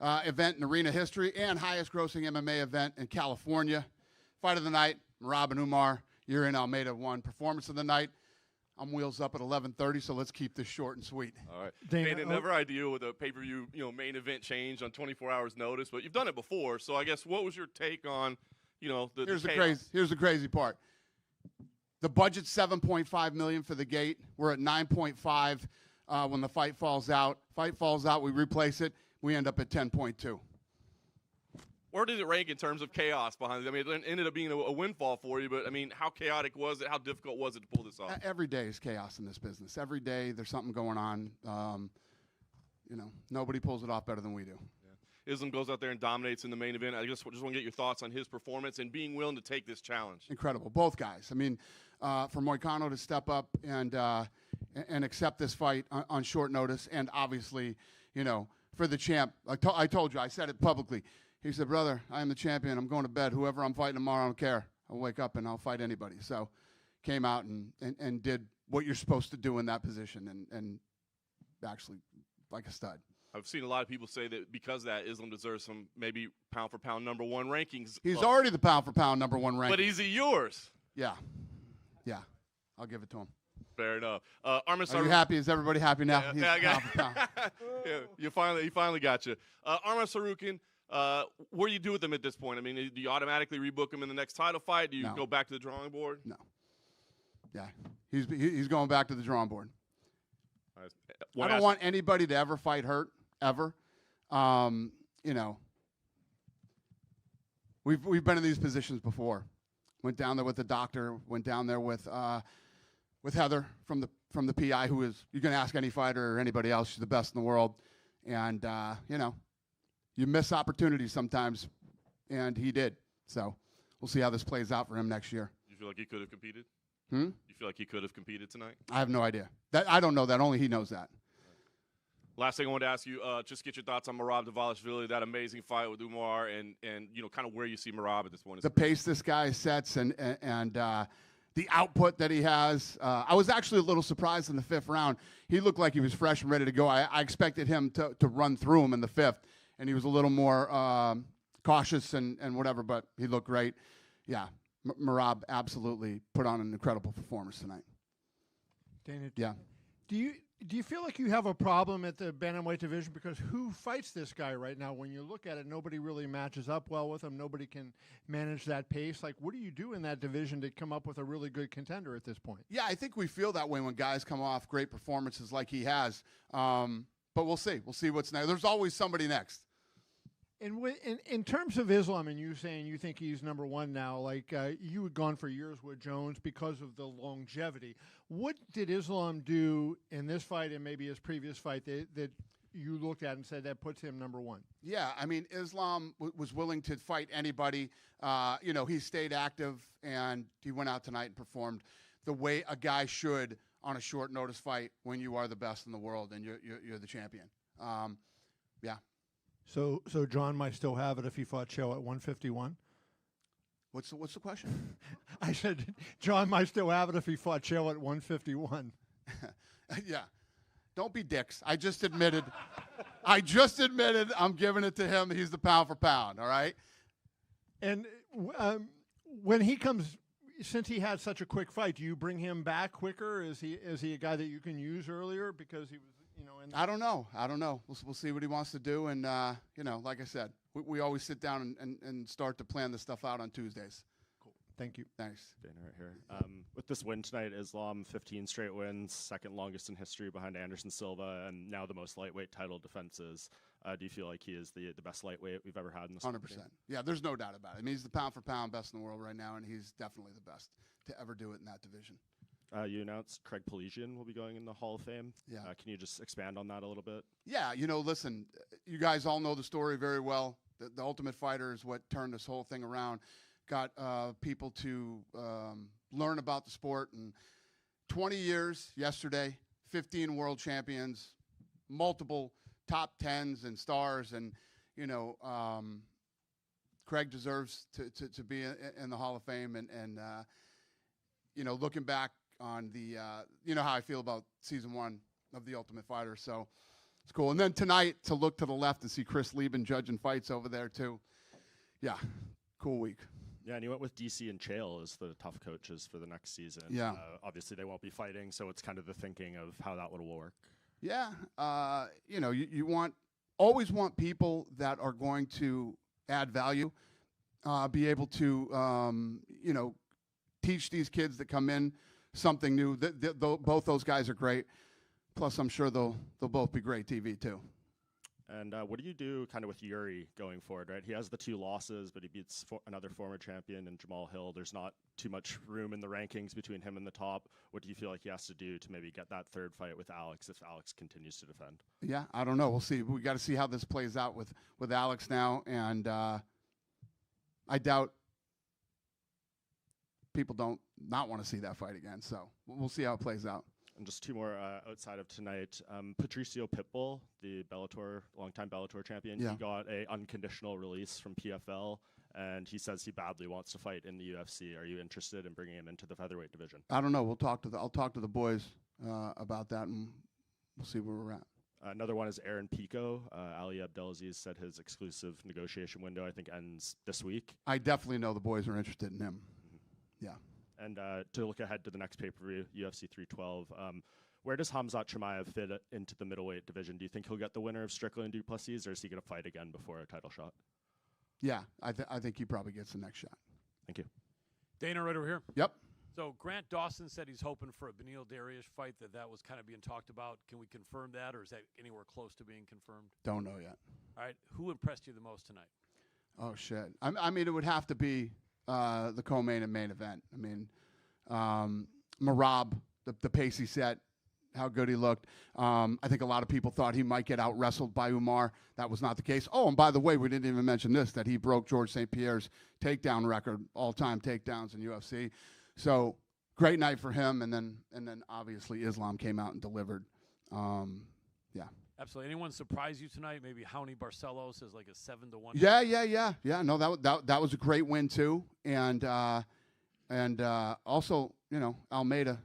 event in arena history and highest grossing MMA event in California. Fight of the night, Merab and Umar. You're in Almeida 1. Performance of the night, I'm wheels up at 11:30, so let's keep this short and sweet. All right. Dana, never ideal with a pay-per-view, main event change on 24 hours notice, but you've done it before. So I guess what was your take on, Here's the crazy part. The budget's $7.5 million for the gate. We're at $9.5 when the fight falls out. Fight falls out, we replace it. We end up at 10.2. Where did it rank in terms of chaos behind it? I mean, it ended up being a windfall for you, but, I mean, how chaotic was it? How difficult was it to pull this off? Every day is chaos in this business. Every day there's something going on. Nobody pulls it off better than we do. Yeah. Islam goes out there and dominates in the main event. I just want to get your thoughts on his performance and being willing to take this challenge. Incredible. Both guys. I mean, for Moicano to step up and accept this fight on short notice, and obviously, for the champ. I told you, I said it publicly. He said, brother, I am the champion. I'm going to bed. Whoever I'm fighting tomorrow, I don't care. I'll wake up and I'll fight anybody. So came out and did what you're supposed to do in that position and actually like a stud. I've seen a lot of people say that because of that, Islam deserves some maybe pound-for-pound #1 rankings. He's already the pound-for-pound #1 ranking. But is he yours? Yeah. I'll give it to him. Fair enough. Are you happy? Is everybody happy now? Yeah, I got yeah, he finally got you. Arman Sarukin, what do you do with him at this point? I mean, do you automatically rebook him in the next title fight? Do you go back to the drawing board? No. Yeah, he's going back to the drawing board. I don't want anybody to ever fight hurt, ever. We've been in these positions before. Went down there with the doctor. Went down there with Heather from the PI, who is, you can ask any fighter or anybody else. She's the best in the world, and you miss opportunities sometimes, and he did. So we'll see how this plays out for him next year. You feel like he could have competed? You feel like he could have competed tonight? I have no idea. I don't know that. Only he knows that. Last thing I wanted to ask you, just get your thoughts on Merab Dvalishvili, that amazing fight with Umar, and kind of where you see Merab at this point. The pace this guy sets and the output that he has. I was actually a little surprised in the 5th round. He looked like he was fresh and ready to go. I expected him to run through him in the 5th, and he was a little more cautious and whatever, but he looked great. Yeah, Merab absolutely put on an incredible performance tonight. Dana, yeah. Do you feel like you have a problem at the bantamweight division? Because who fights this guy right now? When you look at it, nobody really matches up well with him. Nobody can manage that pace. Like, what do you do in that division to come up with a really good contender at this point? Yeah, I think we feel that way when guys come off great performances like he has. But we'll see. We'll see what's next. There's always somebody next. And in terms of Islam, and you saying you think he's #1 now, like you had gone for years with Jones because of the longevity. What did Islam do in this fight and maybe his previous fight that you looked at and said that puts him #1? Yeah, I mean, Islam was willing to fight anybody. He stayed active, and he went out tonight and performed the way a guy should on a short notice fight when you are the best in the world and you're the champion. Yeah. So John might still have it if he fought Cho at 151? What's the question? I said John might still have it if he fought Cho at 151. Yeah. Don't be dicks. I just admitted I'm giving it to him. He's the pound for pound, all right? And when he comes, since he had such a quick fight, do you bring him back quicker? Is he a guy that you can use earlier because he was – I don't know. We'll see what he wants to do. And, like I said, we always sit down and start to plan this stuff out on Tuesdays. Cool. Thank you. Thanks. Dana right here. With this win tonight, Islam 15 straight wins, second longest in history behind Anderson Silva, and now the most lightweight title defenses. Do you feel like he is the best lightweight we've ever had in this 100%. Yeah, there's no doubt about it. I mean, he's the pound-for-pound best in the world right now, and he's definitely the best to ever do it in that division. You announced Craig Pelesian will be going in the Hall of Fame. Yeah. Can you just expand on that a little bit? Yeah, listen, you guys all know the story very well. The Ultimate Fighter is what turned this whole thing around, got people to learn about the sport. And 20 years yesterday, 15 world champions, multiple top 10s and stars. And, Craig deserves to be in the Hall of Fame. And looking back on the, how I feel about season 1 of The Ultimate Fighter. So it's cool. And then tonight, to look to the left and see Chris Lieben judging fights over there, too. Yeah, cool week. Yeah, and you went with DC and Chael as the tough coaches for the next season. Yeah. Obviously, they won't be fighting, so it's kind of the thinking of how that would work. Yeah, you always want people that are going to add value, be able to, teach these kids that come in something new. Both those guys are great. Plus, I'm sure they'll both be great TV too. And what do you do kind of with Jiri going forward, right? He has the 2 losses, but he beats another former champion in Jamal Hill. There's not too much room in the rankings between him and the top. What do you feel like he has to do to maybe get that 3rd fight with Alex if Alex continues to defend? Yeah, I don't know. We'll see. We got to see how this plays out with Alex now. And I doubt people don't not want to see that fight again. So we'll see how it plays out. And just 2 more outside of tonight. Patricio Pitbull, the longtime Bellator champion, yeah. He got a unconditional release from PFL, and he says he badly wants to fight in the UFC. Are you interested in bringing him into the featherweight division? I don't know. I'll talk to the boys about that, and we'll see where we're at. Another one is Aaron Pico. Ali Abdelaziz said his exclusive negotiation window, I think, ends this week. I definitely know the boys are interested in him. Mm-hmm. Yeah. And to look ahead to the next pay-per-view, UFC 312, where does Khamzat Chimaev fit into the middleweight division? Do you think he'll get the winner of Strickland and Duplessis, or is he going to fight again before a title shot? Yeah, I think he probably gets the next shot. Thank you. Dana, right over here. Yep. So Grant Dawson said he's hoping for a Beneil Dariush fight, that was kind of being talked about. Can we confirm that, or is that anywhere close to being confirmed? Don't know yet. All right. Who impressed you the most tonight? Oh, shit. I mean, it would have to be the co-main and main event. I mean, Merab, the pace he set, how good he looked. I think a lot of people thought he might get out-wrestled by Umar. That was not the case. Oh, and by the way, we didn't even mention this, that he broke George St. Pierre's takedown record, all-time takedowns in UFC. So great night for him, and then obviously Islam came out and delivered. Yeah. Absolutely. Anyone surprise you tonight? Maybe Raoni Barcelos is like a 7-1. Yeah. No, that was a great win too, and also Almeida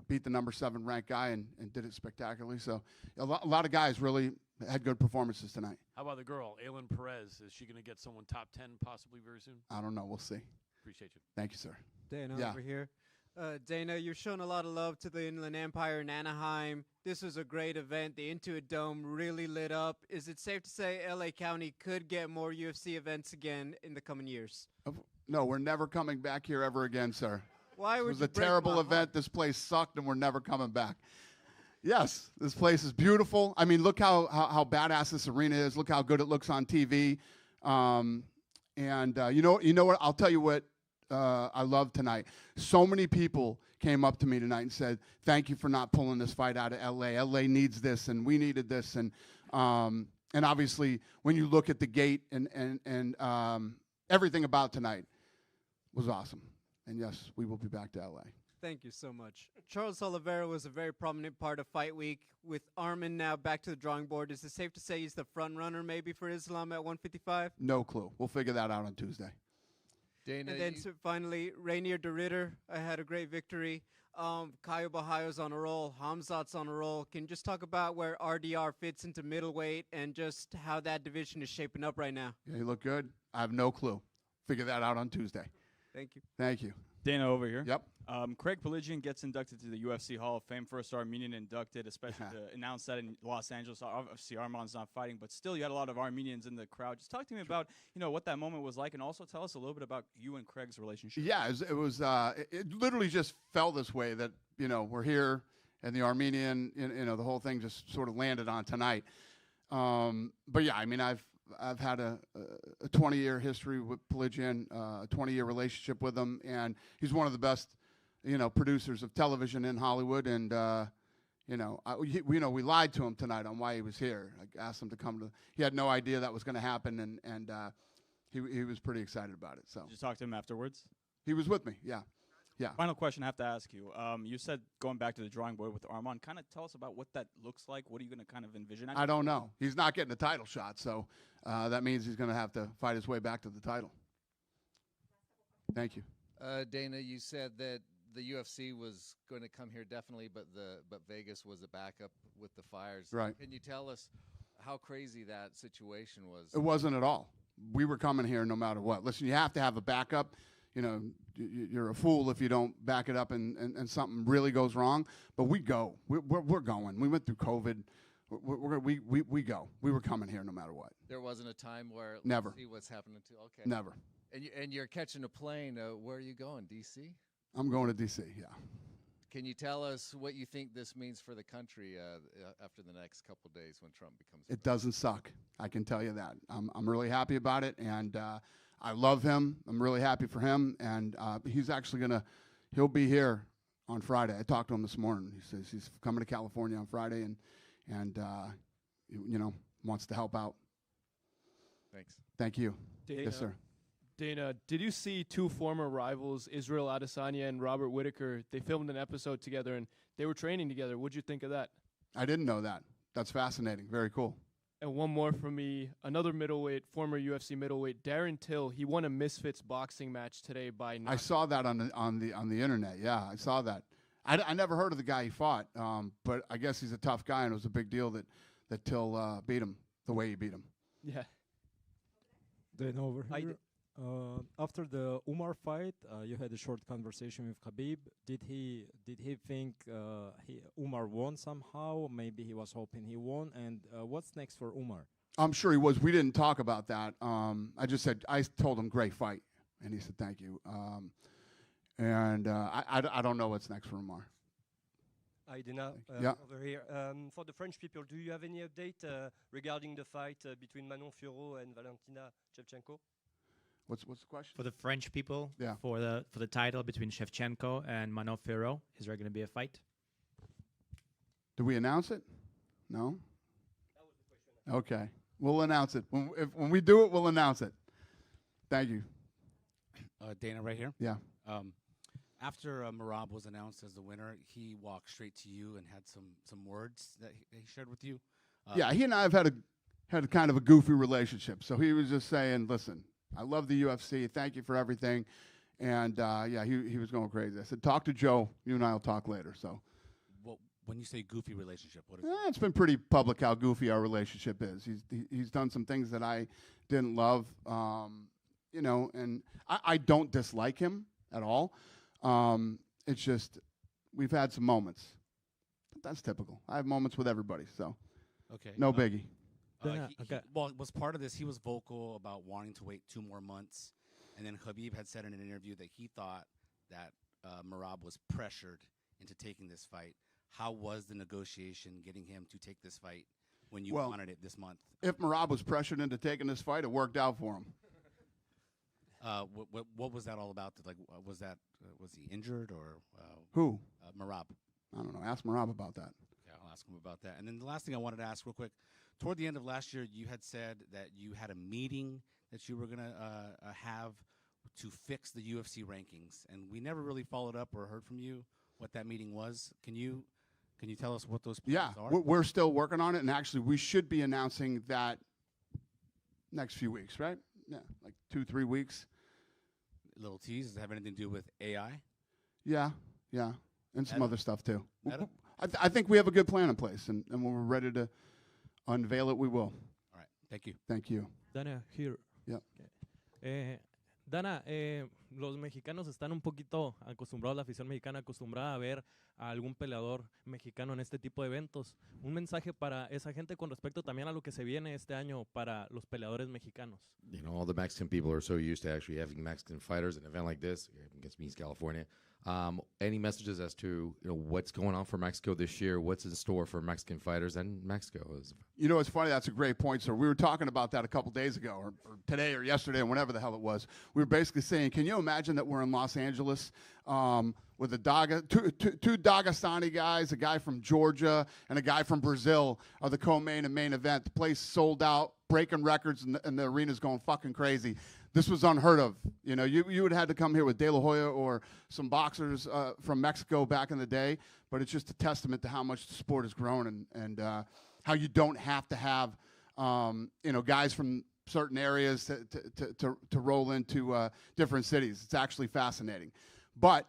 beat the number 7 ranked guy and did it spectacularly. So a lot of guys really had good performances tonight. How about the girl, Aylin Perez? Is she going to get someone top 10 possibly very soon? I don't know. We'll see. Appreciate you. Thank you, sir. Dana Yeah. over here. Dana, you've shown a lot of love to the Inland Empire in Anaheim. This was a great event. The Intuit Dome really lit up. Is it safe to say LA County could get more UFC events again in the coming years? No, we're never coming back here ever again, sir. Why would It was you a break terrible my event. heart? This place sucked, and we're never coming back. Yes, this place is beautiful. I mean, look how badass this arena is. Look how good it looks on TV. You know what? I'll tell you what I love tonight. So many people came up to me tonight and said, "Thank you for not pulling this fight out of LA. LA needs this, and we needed this." And obviously, when you look at the gate and everything about tonight was awesome. And yes, we will be back to LA. Thank you so much. Charles Oliveira was a very prominent part of Fight Week. With Arman now back to the drawing board, is it safe to say he's the front runner maybe for Islam at 155? No clue. We'll figure that out on Tuesday. Dana, And then finally, Rainier de Ritter had a great victory. Caio Bahayo's on a roll. Khamzat's on a roll. Can you just talk about where RDR fits into middleweight and just how that division is shaping up right now? Yeah, you look good. I have no clue. Figure that out on Tuesday. Thank you. Thank you. Dana over here. Yep. Craig Piligian gets inducted to the UFC Hall of Fame, first Armenian inducted, especially to announce that in Los Angeles. Obviously, Arman's not fighting, but still, you had a lot of Armenians in the crowd. Just talk to me about what that moment was like, and also tell us a little bit about you and Craig's relationship. Yeah, it literally just fell this way that we're here, and the Armenian, the whole thing just sort of landed on tonight. But yeah, I mean, I've had a 20-year history with Piligian, a 20-year relationship with him, and he's one of the best, producers of television in Hollywood. And we lied to him tonight on why he was here. I asked him to come to. He had no idea that was going to happen, and he was pretty excited about it. So Did you talk to him afterwards? he was with me. Yeah. Yeah. Final question I have to ask you. You said going back to the drawing board with Arman. Kind of tell us about what that looks like. What are you going to kind of envision? I don't know. He's not getting a title shot, so that means he's going to have to fight his way back to the title. Thank you. Dana, you said that the UFC was going to come here definitely, but Vegas was a backup with the fires. Right. Can you tell us how crazy that situation was? It wasn't at all. We were coming here no matter what. Listen, you have to have a backup. You know, you're a fool if you don't back it up and something really goes wrong. But we go. We're going. We went through COVID. We go. We were coming here no matter what. There wasn't a time where Never. Let's see what's happening to. Okay. Never. And you're catching a plane. Where are you going? DC? I'm going to DC. Yeah. Can you tell us what you think this means for the country after the next couple of days when Trump becomes president? It doesn't suck. I can tell you that. I'm really happy about it, and I love him. I'm really happy for him, and he's actually he'll be here on Friday. I talked to him this morning. He says he's coming to California on Friday, and you know, wants to help out. Thanks. Thank you. Dana, Yes, sir. Dana, did you see two former rivals, Israel Adesanya and Robert Whittaker? They filmed an episode together, and they were training together. What'd you think of that? I didn't know that. That's fascinating. Very cool. And one more from me, another middleweight, former UFC middleweight, Darren Till. He won a Misfits boxing match today by I saw that on the internet. Yeah, I saw that. I never heard of the guy he fought, but I guess he's a tough guy, and it was a big deal that Till beat him the way he beat him. Yeah. Then over here, after the Umar fight, you had a short conversation with Khabib. Did he think Umar won somehow? Maybe he was hoping he won. And what's next for Umar? I'm sure he was. We didn't talk about that. I told him great fight, and he said thank you. I don't know what's next for Umar. Hi, Dana. Yeah. Over here. For the French people, do you have any update regarding the fight between Manon Fiorot and Valentina Shevchenko? What's the question? For the French people, yeah. For the title between Shevchenko and Manon Fiorot, is there going to be a fight? Did we announce it? No? That was the question. Okay. We'll announce it. When we do it, we'll announce it. Thank you. Dana, right here. Yeah. After Merab was announced as the winner, he walked straight to you and had some words that he shared with you. Yeah, he and I have had kind of a goofy relationship. So he was just saying, listen, I love the UFC. Thank you for everything. And, yeah, he was going crazy. I said, talk to Joe. You and I will talk later. So, well, when you say goofy relationship, what is it? It's been pretty public how goofy our relationship is. He's done some things that I didn't love, you know, and I don't dislike him at all. It's just we've had some moments. But that's typical. I have moments with everybody, so okay, no biggie. Well, was part of this, he was vocal about wanting to wait 2 more months, and then Khabib had said in an interview that he thought that Merab was pressured into taking this fight. How was the negotiation getting him to take this fight when you wanted it this month? If Merab was pressured into taking this fight, it worked out for him. What was that all about? Like, was he injured or who? Merab. I don't know. Ask Merab about that. Yeah, I'll ask him about that. And then the last thing I wanted to ask real quick, toward the end of last year, you had said that you had a meeting that you were going to have to fix the UFC rankings, and we never really followed up or heard from you what that meeting was. Can you tell us what those plans are? We're still working on it, and actually we should be announcing that next few weeks, right? Yeah, like 2-3 weeks. Little tease. Does it have anything to do with AI? Yeah, and some other stuff too. Meta? I think we have a good plan in place, and when we're ready to unveil it, we will. All right. Thank you. Thank you. Dana, here. Yeah. Okay. Dana, los mexicanos están un poquito acostumbrados, la afición mexicana acostumbrada a ver a algún peleador mexicano en este tipo de eventos. Un mensaje para esa gente con respecto también a lo que se viene este año para los peleadores mexicanos. You know, all the Mexican people are so used to actually having Mexican fighters at an event like this against East California. Any messages as to what's going on for Mexico this year? What's in store for Mexican fighters and Mexico? You know, it's funny. That's a great point, sir. We were talking about that a couple days ago, or today, or yesterday, or whenever the hell it was. We were basically saying, can you imagine that we're in Los Angeles with two Dagestani guys, a guy from Georgia and a guy from Brazil are the co-main and main event. The place sold out, breaking records, and the arena's going fucking crazy. This was unheard of. You know, you would have had to come here with De La Hoya or some boxers from Mexico back in the day, but it's just a testament to how much the sport has grown and how you don't have to have, guys from certain areas to roll into different cities. It's actually fascinating. But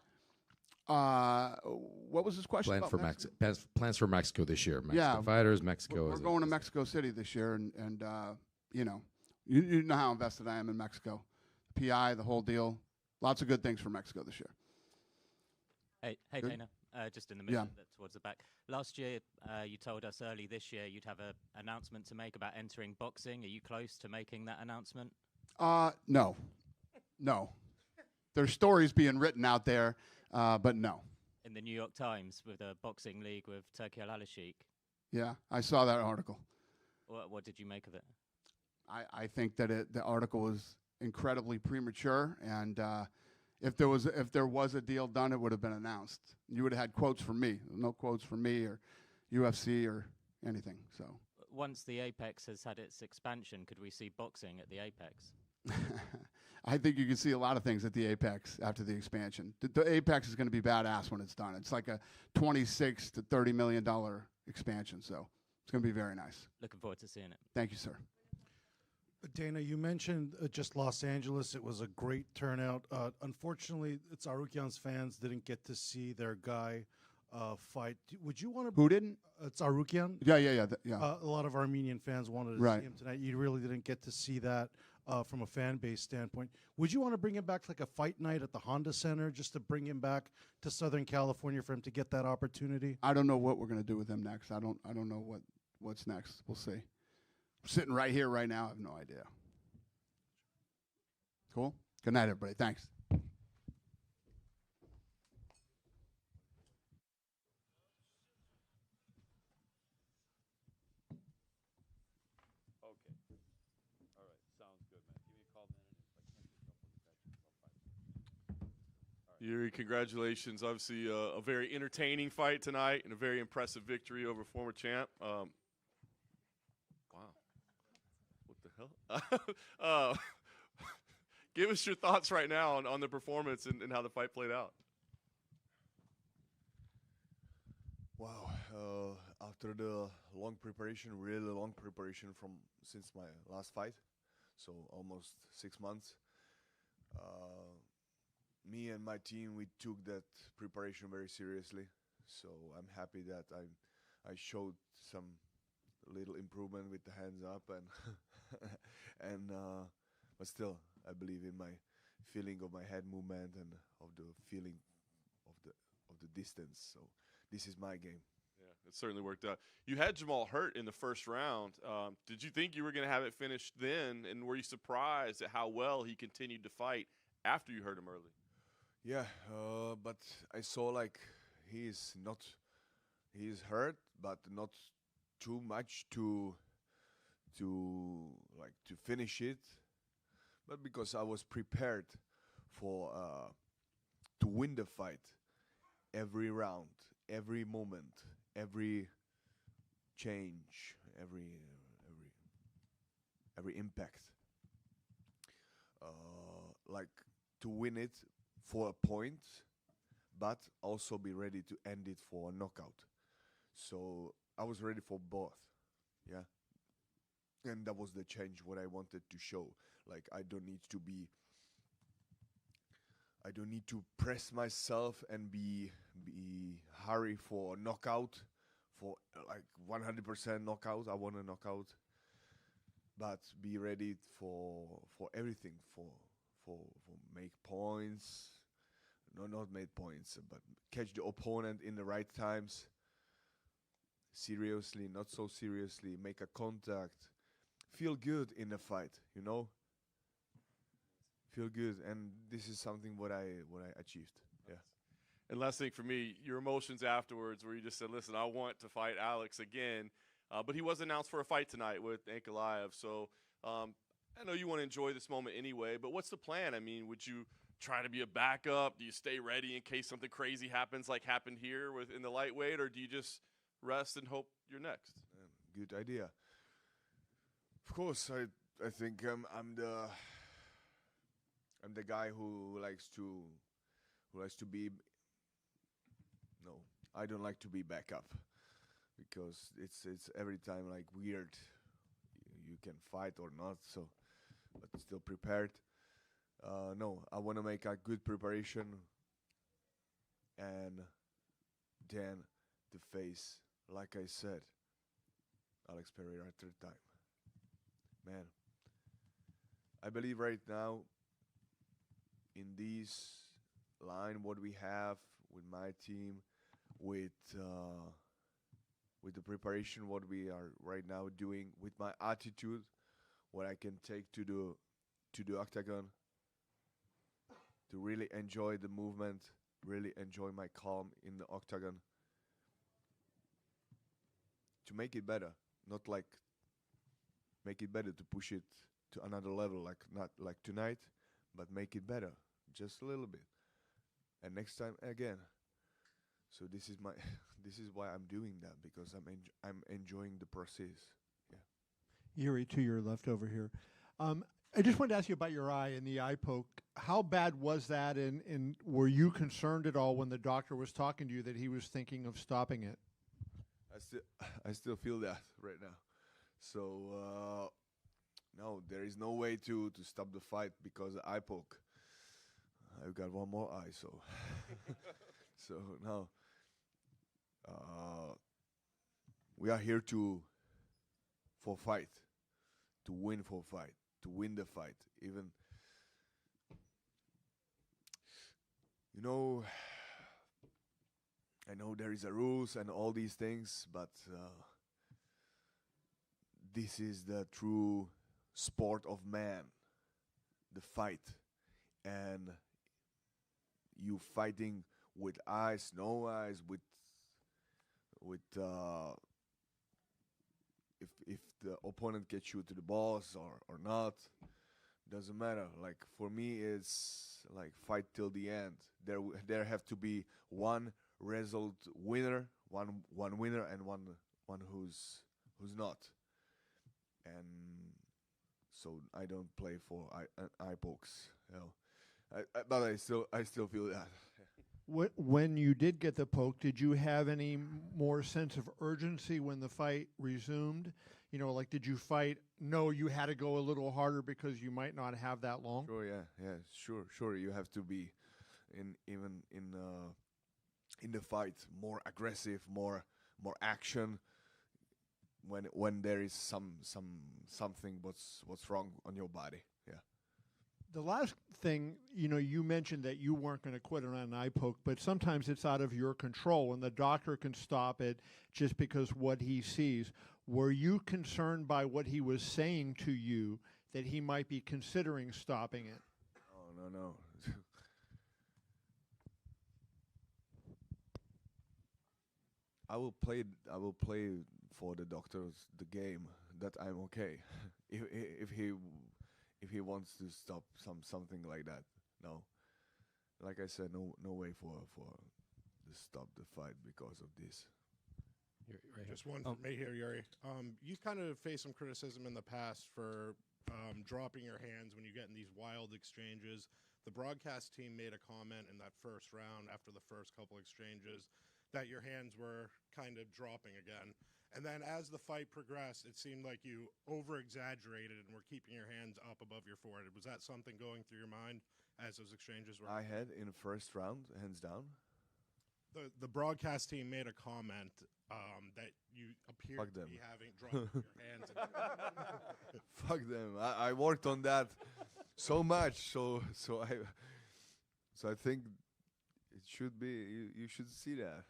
What was his question? Plans about for Mexico? Plans for Mexico this year. Mexican fighters, Mexico. We're going to Mexico City this year, and you know, you know how invested I am in Mexico. PI, the whole deal. Lots of good things for Mexico this year. Hey, Good? Dana. Just in the middle, Yeah. towards the back. Last year, you told us early this year you'd have an announcement to make about entering boxing. Are you close to making that announcement? No. There's stories being written out there, but no. In the New York Times with a boxing league with Turkey Al-Sheikh. Yeah, I saw that article. What did you make of it? I think that the article was incredibly premature, and if there was a deal done, it would have been announced. You would have had quotes from me. No quotes from me or UFC or anything. So Once the Apex has had its expansion, could we see boxing at the Apex? I think you can see a lot of things at the Apex after the expansion. The Apex is going to be badass when it's done. It's like a $26 to $30 million expansion, so it's going to be very nice. Looking forward to seeing it. Thank you, sir. Dana, you mentioned just Los Angeles. It was a great turnout. Unfortunately, Tsarukyan's fans didn't get to see their guy fight. Would you want to? Who didn't? Tsarukyan. Yeah. A lot of Armenian fans wanted to see him tonight. You really didn't get to see that from a fan base standpoint. Would you want to bring him back like a fight night at the Honda Center just to bring him back to Southern California for him to get that opportunity? I don't know what we're going to do with him next. I don't know what's next. We'll see. I'm sitting right here right now. I have no idea. Cool. Good night, everybody. Thanks. Jiri, congratulations. Obviously, a very entertaining fight tonight and a very impressive victory over former champ. Wow. What the hell? Give us your thoughts right now on the performance and how the fight played out. Wow. After the long preparation, really long preparation since my last fight, so almost 6 months, me and my team, we took that preparation very seriously. So I'm happy that I showed some little improvement with the hands up and but still I believe in my feeling of my head movement and of the feeling of the distance. So this is my game. Yeah, it certainly worked out. You had Jamal hurt in the first round. Did you think you were going to have it finished then, and were you surprised at how well he continued to fight after you hurt him early? Yeah, but I saw like he's hurt, but not too much to finish it. But because I was prepared for to win the fight, every round, every moment, every change, every impact, like to win it for a point, but also be ready to end it for a knockout. So I was ready for both, yeah. And that was the change what I wanted to show. Like I don't need to press myself and be hurry for a knockout, for like 100% knockout. I want a knockout, but be ready for everything, for make points. No, not make points, but catch the opponent in the right times. Seriously, not so seriously. Make a contact. Feel good in the fight, you know. Feel good, and this is something what I achieved. Yeah. And last thing for me, your emotions afterwards, where you just said, "Listen, I want to fight Alex again," but he was announced for a fight tonight with Ankalaev. So I know you want to enjoy this moment anyway. But what's the plan? I mean, would you try to be a backup? Do you stay ready in case something crazy happens, like happened here in the lightweight, or do you just rest and hope you're next? Good idea. Of course, I think I'm the guy who likes to be. No, I don't like to be backup because it's every time like weird. You can fight or not, so but still prepared. No, I want to make a good preparation and then to face, like I said, Alex Pereira third time. Man, I believe right now in this line, what we have with my team, with the preparation, what we are right now doing, with my attitude, what I can take to the octagon, to really enjoy the movement, really enjoy my calm in the octagon, to make it better, not like make it better, to push it to another level, like not like tonight, but make it better just a little bit, and next time again. So this is my this is why I'm doing that, because I'm enjoying the process. Yeah. Jiri, to your left over here. I just wanted to ask you about your eye and the eye poke. How bad was that, and were you concerned at all when the doctor was talking to you that he was thinking of stopping it? I still feel that right now. So no, there is no way to stop the fight because eye poke. I've got one more eye, so so no. We are here for fight, to win to win the fight. Even, you know, I know there is a rules and all these things, but this is the true sport of man, the fight, and you fighting with eyes, no eyes, with if the opponent gets you to the balls or not, doesn't matter. Like for me, it's like fight till the end. There have to be one result winner, one winner, and one who's not. And so I don't play for eye pokes. You know. But I still feel that. When you did get the poke, did you have any more sense of urgency when the fight resumed? You know, like did you fight? No, you had to go a little harder because you might not have that long. Sure, yeah, sure. You have to be in the fight more aggressive, more action. When there is something what's wrong on your body, yeah. The last thing, you know, you mentioned that you weren't going to quit on an eye poke, but sometimes it's out of your control, and the doctor can stop it just because what he sees. Were you concerned by what he was saying to you that he might be considering stopping it? Oh, no. I will play for the doctors the game that I'm okay. if he wants to stop something like that, no. Like I said, no way for to stop the fight because of this. Right just one for me here, Jiri. You've kind of faced some criticism in the past for dropping your hands when you get in these wild exchanges. The broadcast team made a comment in that first round after the first couple exchanges that your hands were kind of dropping again. And then as the fight progressed, it seemed like you over-exaggerated and were keeping your hands up above your forehead. Was that something going through your mind as those exchanges were? I had in the first round, hands down. The broadcast team made a comment that you appeared to be having dropped your hands. Fuck them. I worked on that so much. So I think it should be. You should see that.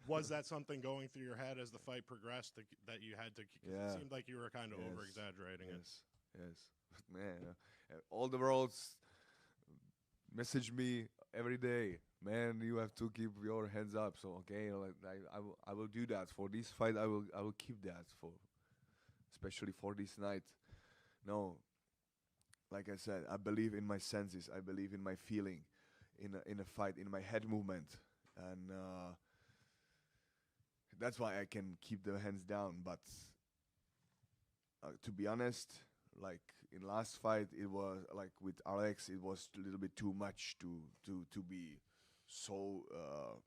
Was that something going through your head as the fight progressed that you had to? Yeah. It seemed like you were kind of over-exaggerating it. Yes. Man, all the worlds message me every day. Man, you have to keep your hands up. So okay, I will do that for this fight. I will keep that for, especially for this night. No, like I said, I believe in my senses. I believe in my feeling, in a fight, in my head movement, and that's why I can keep the hands down. But to be honest, like in last fight, it was like with Alex, it was a little bit too much to be so how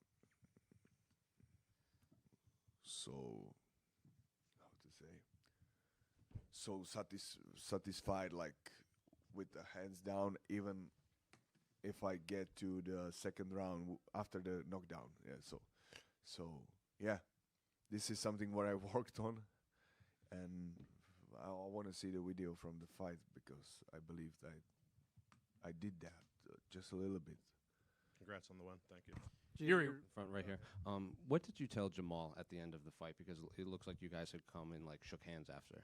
to say, so satisfied, like with the hands down. Even if I get to the second round after the knockdown. Yeah, so yeah, this is something what I worked on, and I want to see the video from the fight because I believe that I did that just a little bit. Congrats on the win. Thank you. Jiri. Front right here. What did you tell Jamal at the end of the fight? Because it looks like you guys had come and like shook hands after.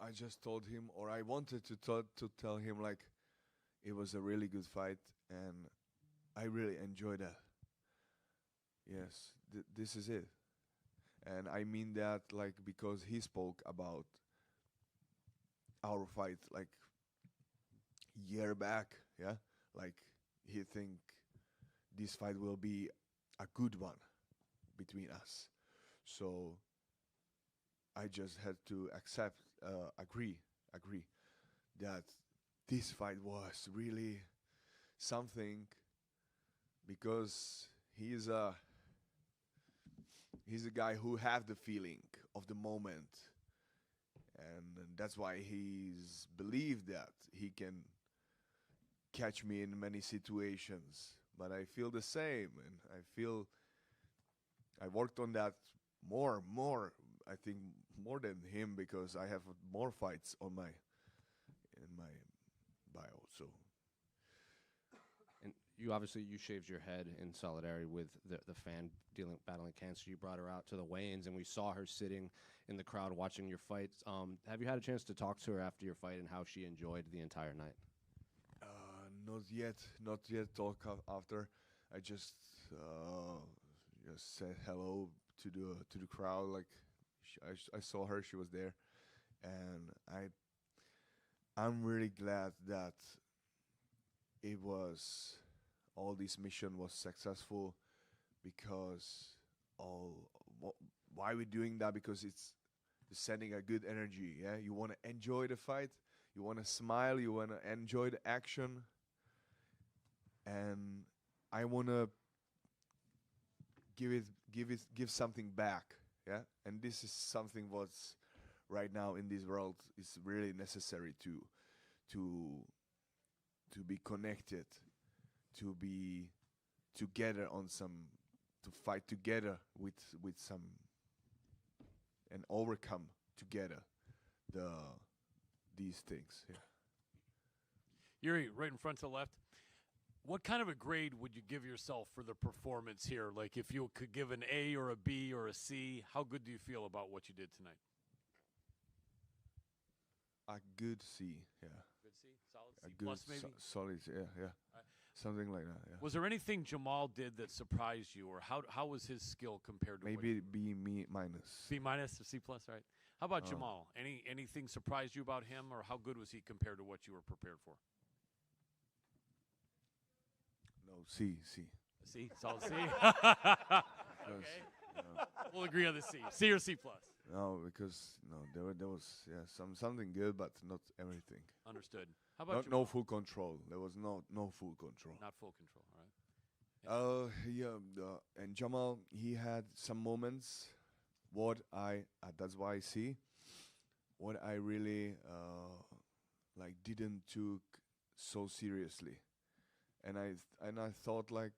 I just told him, or I wanted to tell him like it was a really good fight, and I really enjoyed that. Yes, this is it, and I mean that like because he spoke about our fight like year back, yeah, like he think this fight will be a good one between us, so I just had to agree that this fight was really something because he's a guy who have the feeling of the moment, and that's why he's believed that he can catch me in many situations. But I feel the same, and I feel I worked on that more. I think more than him because I have more fights in my bio. So, and you obviously you shaved your head in solidarity with the fan battling cancer. You brought her out to the weigh-ins, and we saw her sitting in the crowd watching your fights. Have you had a chance to talk to her after your fight and how she enjoyed the entire night? Not yet. Talk after. I just said hello to the crowd. Like I saw her, she was there, and I'm really glad that all this mission was successful because why we're doing that, because it's sending a good energy. Yeah, you want to enjoy the fight, you want to smile, you want to enjoy the action, and I want to give something back. Yeah, and this is something what's right now in this world is really necessary to be connected, to be together to fight together with some and overcome together these things. Yeah. Jiri, right in front to the left. What kind of a grade would you give yourself for the performance here? Like if you could give an A or a B or a C, how good do you feel about what you did tonight? A good C, yeah. Good C? Solid C a plus good maybe? Solid, yeah. Something like that, yeah. Was there anything Jamal did that surprised you, or how was his skill compared to maybe B minus. B minus or C plus, right? How about Jamal? Anything surprised you about him, or how good was he compared to what you were prepared for? No, C. C? Solid C? Okay. We'll agree on the C. C or C plus? No, because there was something good, but not everything. Understood. How about no full control? There was no full control. Not full control, all right. And Jamal, he had some moments. That's why I see what I really didn't took so seriously, and I thought like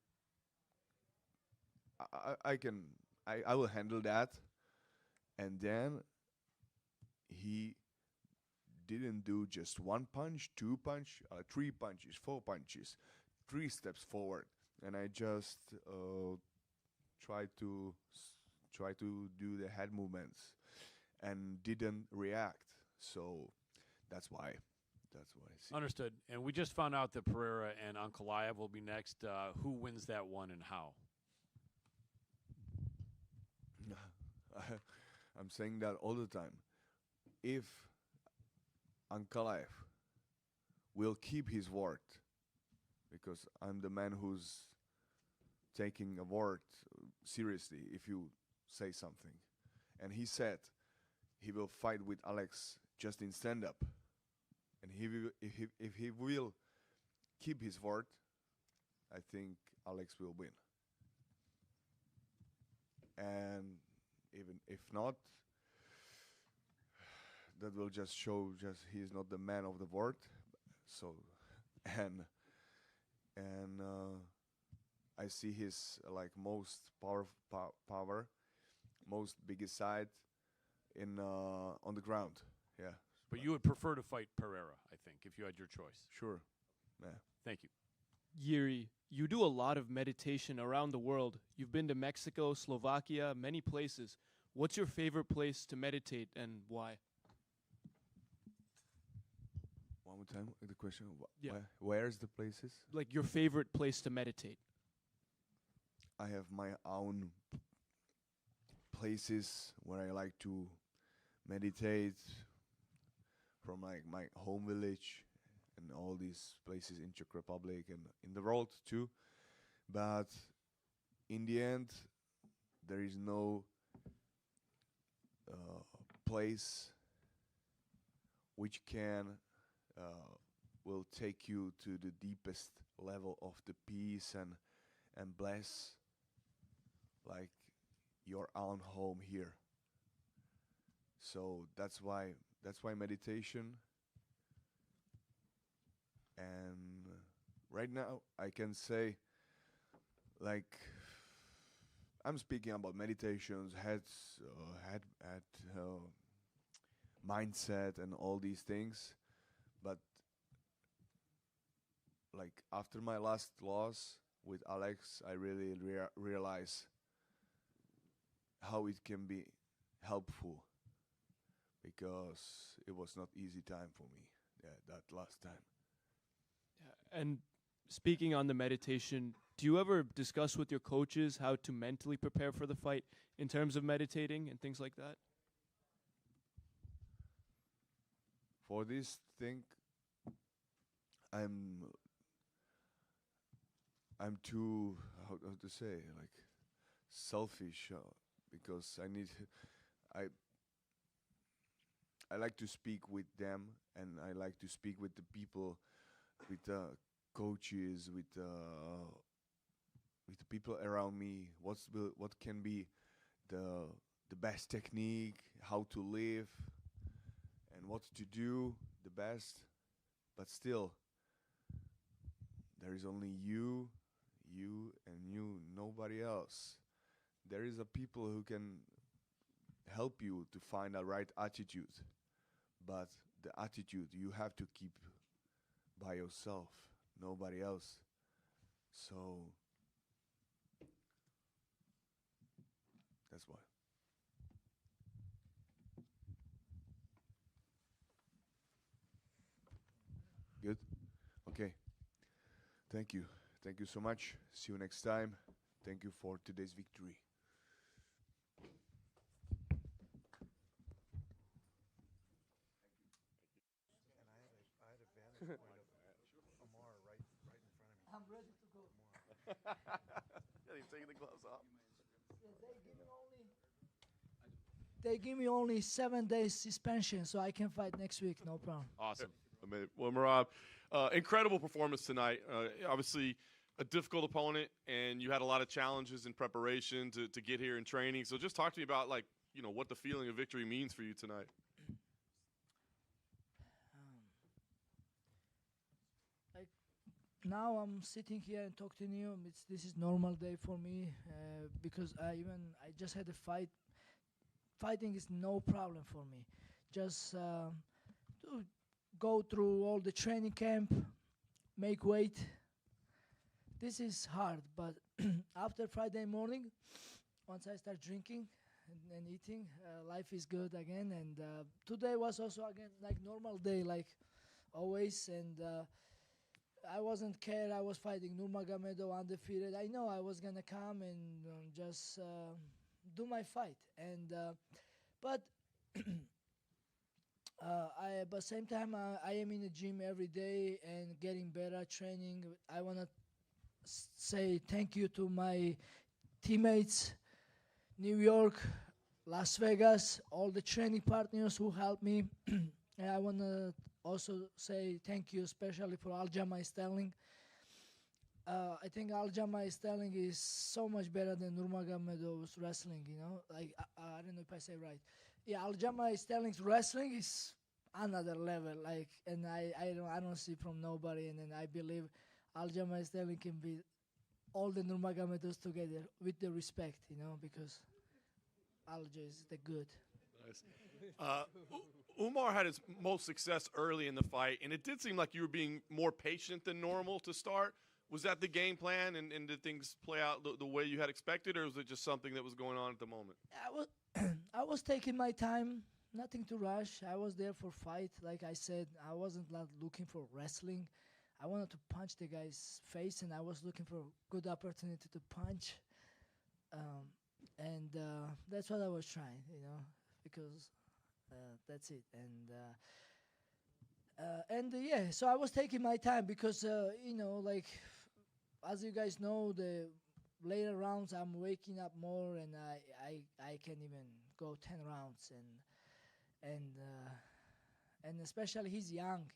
I will handle that. And then he didn't do just one punch, two punch, 3 punches, 4 punches, 3 steps forward, and I just tried to do the head movements, and didn't react. So that's why. I see. Understood. And we just found out that Pereira and Ankalaev will be next. Who wins that one and how? I'm saying that all the time. If Ankalaev will keep his word, because I'm the man who's taking a word seriously if you say something, and he said he will fight with Alex just in stand-up, and if he will keep his word, I think Alex will win. And even if not, that will just show just he's not the man of the word. So, and I see his like most power, most biggest side in on the ground. Yeah. But you would prefer to fight Pereira, I think, if you had your choice. Sure. Yeah. Thank you. Jiri, you do a lot of meditation around the world. You've been to Mexico, Slovakia, many places. What's your favorite place to meditate and why? One more time, the question. Yeah. Where's the places? Like your favorite place to meditate. I have my own places where I like to meditate, from like my home village and all these places in Czech Republic and in the world too. But in the end, there is no place which will take you to the deepest level of the peace and bless like your own home here. So that's why meditation. And right now I can say, like, I'm speaking about meditations, mindset and all these things, but like after my last loss with Alex, I really realize how it can be helpful, because it was not easy time for me, that last time. Yeah, and speaking on the meditation, do you ever discuss with your coaches how to mentally prepare for the fight in terms of meditating and things like that? For this thing, I'm too, how to say, like, selfish, because I like to speak with them, and I like to speak with the people, with the coaches, with the people around me. What can be the best technique, how to live, and what to do the best. But still, there is only you, nobody else. There is a people who can help you to find a right attitude, but the attitude you have to keep by yourself, nobody else. So that's why. Good? Okay. Thank you. Thank you so much. See you next time. Thank you for today's victory. I'm ready to go. Yeah, he's taking the gloves off. They give me only 7 days suspension, so I can fight next week, no problem. Awesome. Well, Merab, incredible performance tonight. Obviously, a difficult opponent, and you had a lot of challenges in preparation to get here in training. So just talk to me about, like, you know, what the feeling of victory means for you tonight. Now I'm sitting here and talking to you. This is normal day for me, because I just had a fight. Fighting is no problem for me. Just to go through all the training camp, make weight. This is hard, but after Friday morning, once I start drinking and eating, life is good again. And today was also again like normal day, like always. And I wasn't care. I was fighting Nurmagomedov undefeated. I know I was gonna come and just do my fight. And but but same time I am in the gym every day and getting better training. I wanna say thank you to my teammates, New York, Las Vegas, all the training partners who helped me. And I wanna also say thank you especially for Aljamain Sterling. I think Aljamain Sterling is so much better than Nurmagomedov's wrestling, you know. Like I don't know if I say right. Yeah, Aljamain Sterling's wrestling is another level. Like, and I don't see from nobody. And then I believe Aljamain Sterling can beat all the Nurmagomedovs together with the respect, because Aljo is the good. Nice. Umar had his most success early in the fight, and it did seem like you were being more patient than normal to start. Was that the game plan, and did things play out the way you had expected, or was it just something that was going on at the moment? I was taking my time, nothing to rush. I was there for fight. Like I said, I wasn't looking for wrestling. I wanted to punch the guy's face, and I was looking for a good opportunity to punch. And that's what I was trying, because that's it. And yeah, so I was taking my time because, like, as you guys know, the later rounds I'm waking up more, and I can even go 10 rounds, and especially he's young,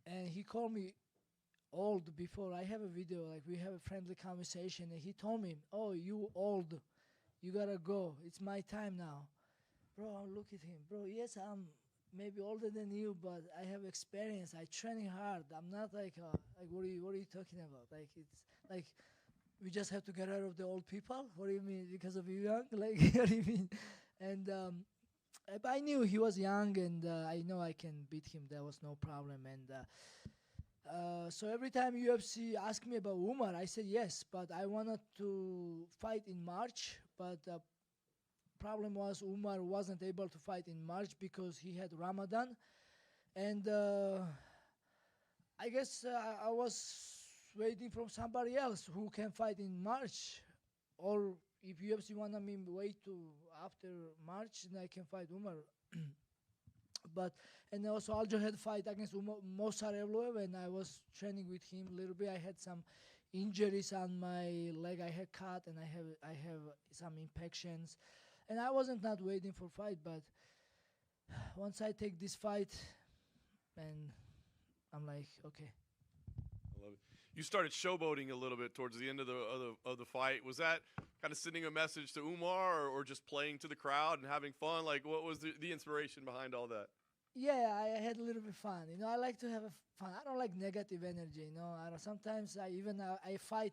and he called me old before. I have a video, like we have a friendly conversation, and he told me, "Oh, you old, you gotta go. It's my time now." Bro, look at him, bro. Yes, I'm maybe older than you, but I have experience. I training hard. I'm not like what are you talking about? Like, it's like we just have to get rid of the old people. What do you mean? Because of you young? Like, what do you mean? And I knew he was young, and I know I can beat him. There was no problem. And so every time UFC asked me about Umar, I said yes, but I wanted to fight in March. But problem was Umar wasn't able to fight in March because he had Ramadan, and I guess I was waiting for somebody else who can fight in March, or if UFC wanted me wait to after March, then I can fight Umar. But and also Aljo had fight against Mosar Evloev, and I was training with him a little bit. I had some injuries on my leg. I had cut, and I have some infections, and I wasn't not waiting for fight. But once I take this fight, and I'm like, okay. I love it. You started showboating a little bit towards the end of the fight. Was that kind of sending a message to Umar, or just playing to the crowd and having fun? Like, what was the inspiration behind all that? Yeah, I had a little bit fun. I like to have fun. I don't like negative energy. Sometimes I fight.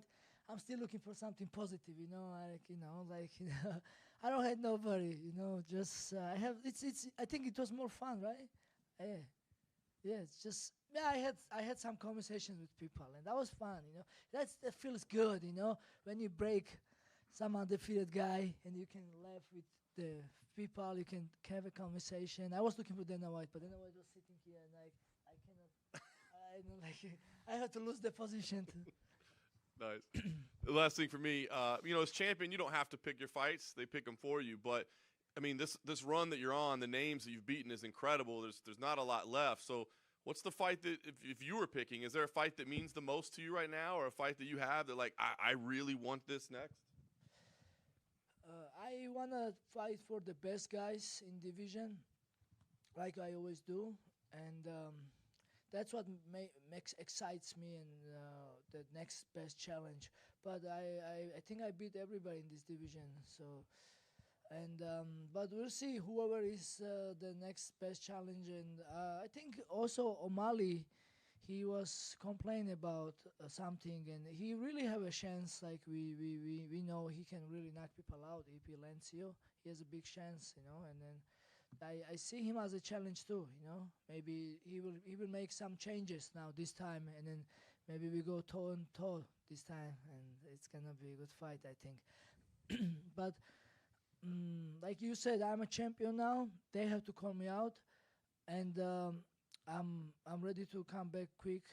I'm still looking for something positive. I don't hate nobody. Just I have. I think it was more fun, right? Yeah. It's just. Yeah, I had some conversations with people, and that was fun. That feels good. When you break some undefeated guy, and you can laugh with the people, you can have a conversation. I was looking for Dana White, but Dana White was sitting here, and I cannot. I don't like. I have to lose the position. Nice. The last thing for me, as champion, you don't have to pick your fights; they pick them for you. But I mean, this run that you're on, the names that you've beaten is incredible. There's not a lot left. So, what's the fight that, if you were picking, is there a fight that means the most to you right now, or a fight that you have that, like, I really want this next? I want to fight for the best guys in division, like I always do, and that's what excites me, and the next best challenge. But I think I beat everybody in this division, so. And but we'll see whoever is the next best challenge. And I think also O'Malley, he was complaining about something, and he really have a chance. Like we know he can really knock people out if he lands you. He has a big chance, And then I see him as a challenge too, Maybe he will make some changes now this time, and then maybe we go toe and toe this time, and it's gonna be a good fight, I think. But. Like you said, I'm a champion now. They have to call me out, and I'm ready to come back quick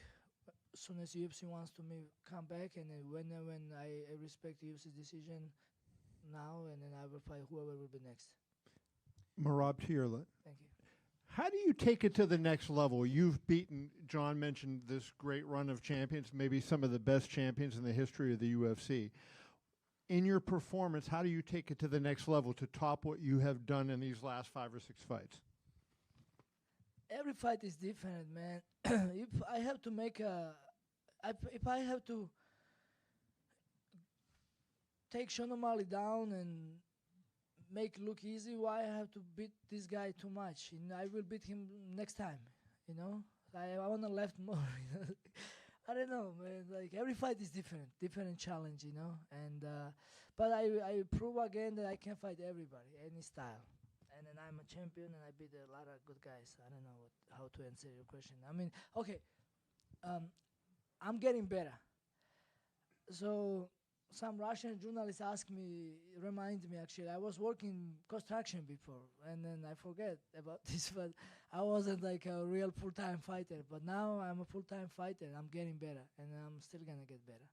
as soon as UFC wants to me come back. And then when I respect UFC's decision now, and then I will fight whoever will be next. Merab, to your left. Thank you. How do you take it to the next level? You've beaten, John mentioned this great run of champions, maybe some of the best champions in the history of the UFC. In your performance, how do you take it to the next level to top what you have done in these last 5 or 6 fights? Every fight is different, man. If I have to if I have to take Sean O'Malley down and make look easy. Why I have to beat this guy too much? I will beat him next time. I want to left more. I don't know, man. Like every fight is different challenge, And but I prove again that I can fight everybody, any style. And then I'm a champion, and I beat a lot of good guys. I don't know how to answer your question. I mean, okay, I'm getting better. So some Russian journalists remind me actually, I was working construction before, and then I forget about this, but I wasn't like a real full-time fighter. But now I'm a full-time fighter. I'm getting better, and I'm still gonna get better.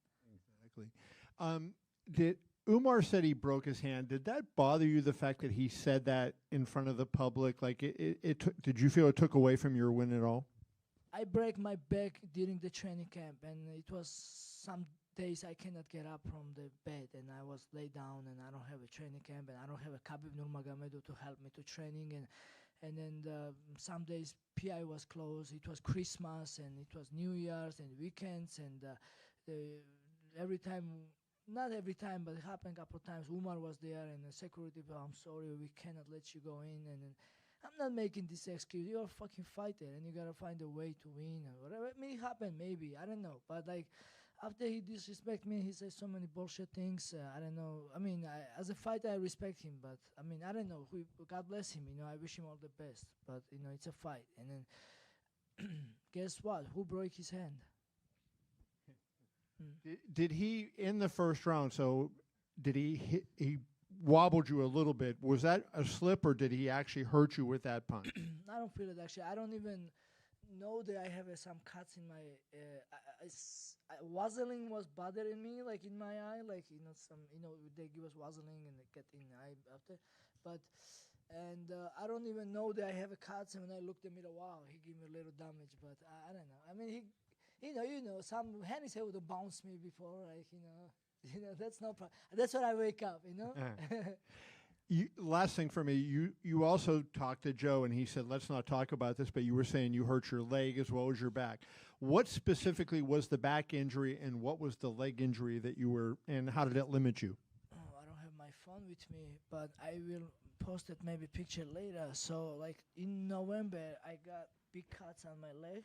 Exactly. Did Umar said he broke his hand? Did that bother you? The fact that he said that in front of the public, like did you feel it took away from your win at all? I break my back during the training camp, and it was some days I cannot get up from the bed, and I was laid down, and I don't have a training camp, and I don't have a Khabib Nurmagomedov to help me to training, and then some days PI was closed. It was Christmas, and it was New Year's and weekends, and every time, not every time, but it happened a couple of times. Umar was there, and the security, I'm sorry, we cannot let you go in, and then I'm not making this excuse. You're a fucking fighter, and you gotta find a way to win, or whatever. It may happen, maybe, I don't know, but like. After he disrespect me, he says so many bullshit things. I don't know. I mean, as a fighter, I respect him, but I mean, I don't know. God bless him. I wish him all the best. But it's a fight. And then, guess what? Who broke his hand? Did he in the first round? So did he hit? He wobbled you a little bit. Was that a slip, or did he actually hurt you with that punch? I don't feel it actually. I don't even know that I have some cuts in my. Vaseline was bothering me, like in my eye, like they give us Vaseline and they get in the eye after, but I don't even know that I have a cuts. And when I looked at me, wow, he gave me a little damage, but I don't know. I mean, some Hennis would have bounced me before, like that's no problem. That's when I wake up, Last thing for me, you also talked to Joe, and he said, let's not talk about this, but you were saying you hurt your leg as well as your back. What specifically was the back injury, and what was the leg injury that you were, and how did it limit you? Oh, I don't have my phone with me, but I will post it maybe picture later. So like in November, I got big cuts on my leg,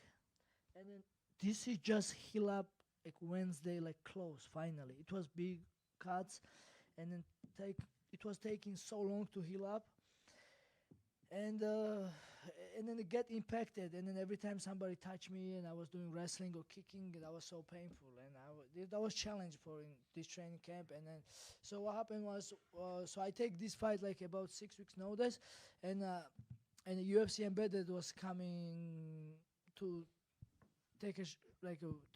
and then this is just heal up like Wednesday, like close finally. It was big cuts, and then it was taking so long to heal up, and then it get impacted, and then every time somebody touched me and I was doing wrestling or kicking, that was so painful, and that was challenge for in this training camp. And then so what happened was, so I take this fight like about 6 weeks notice, and the UFC embedded was coming to take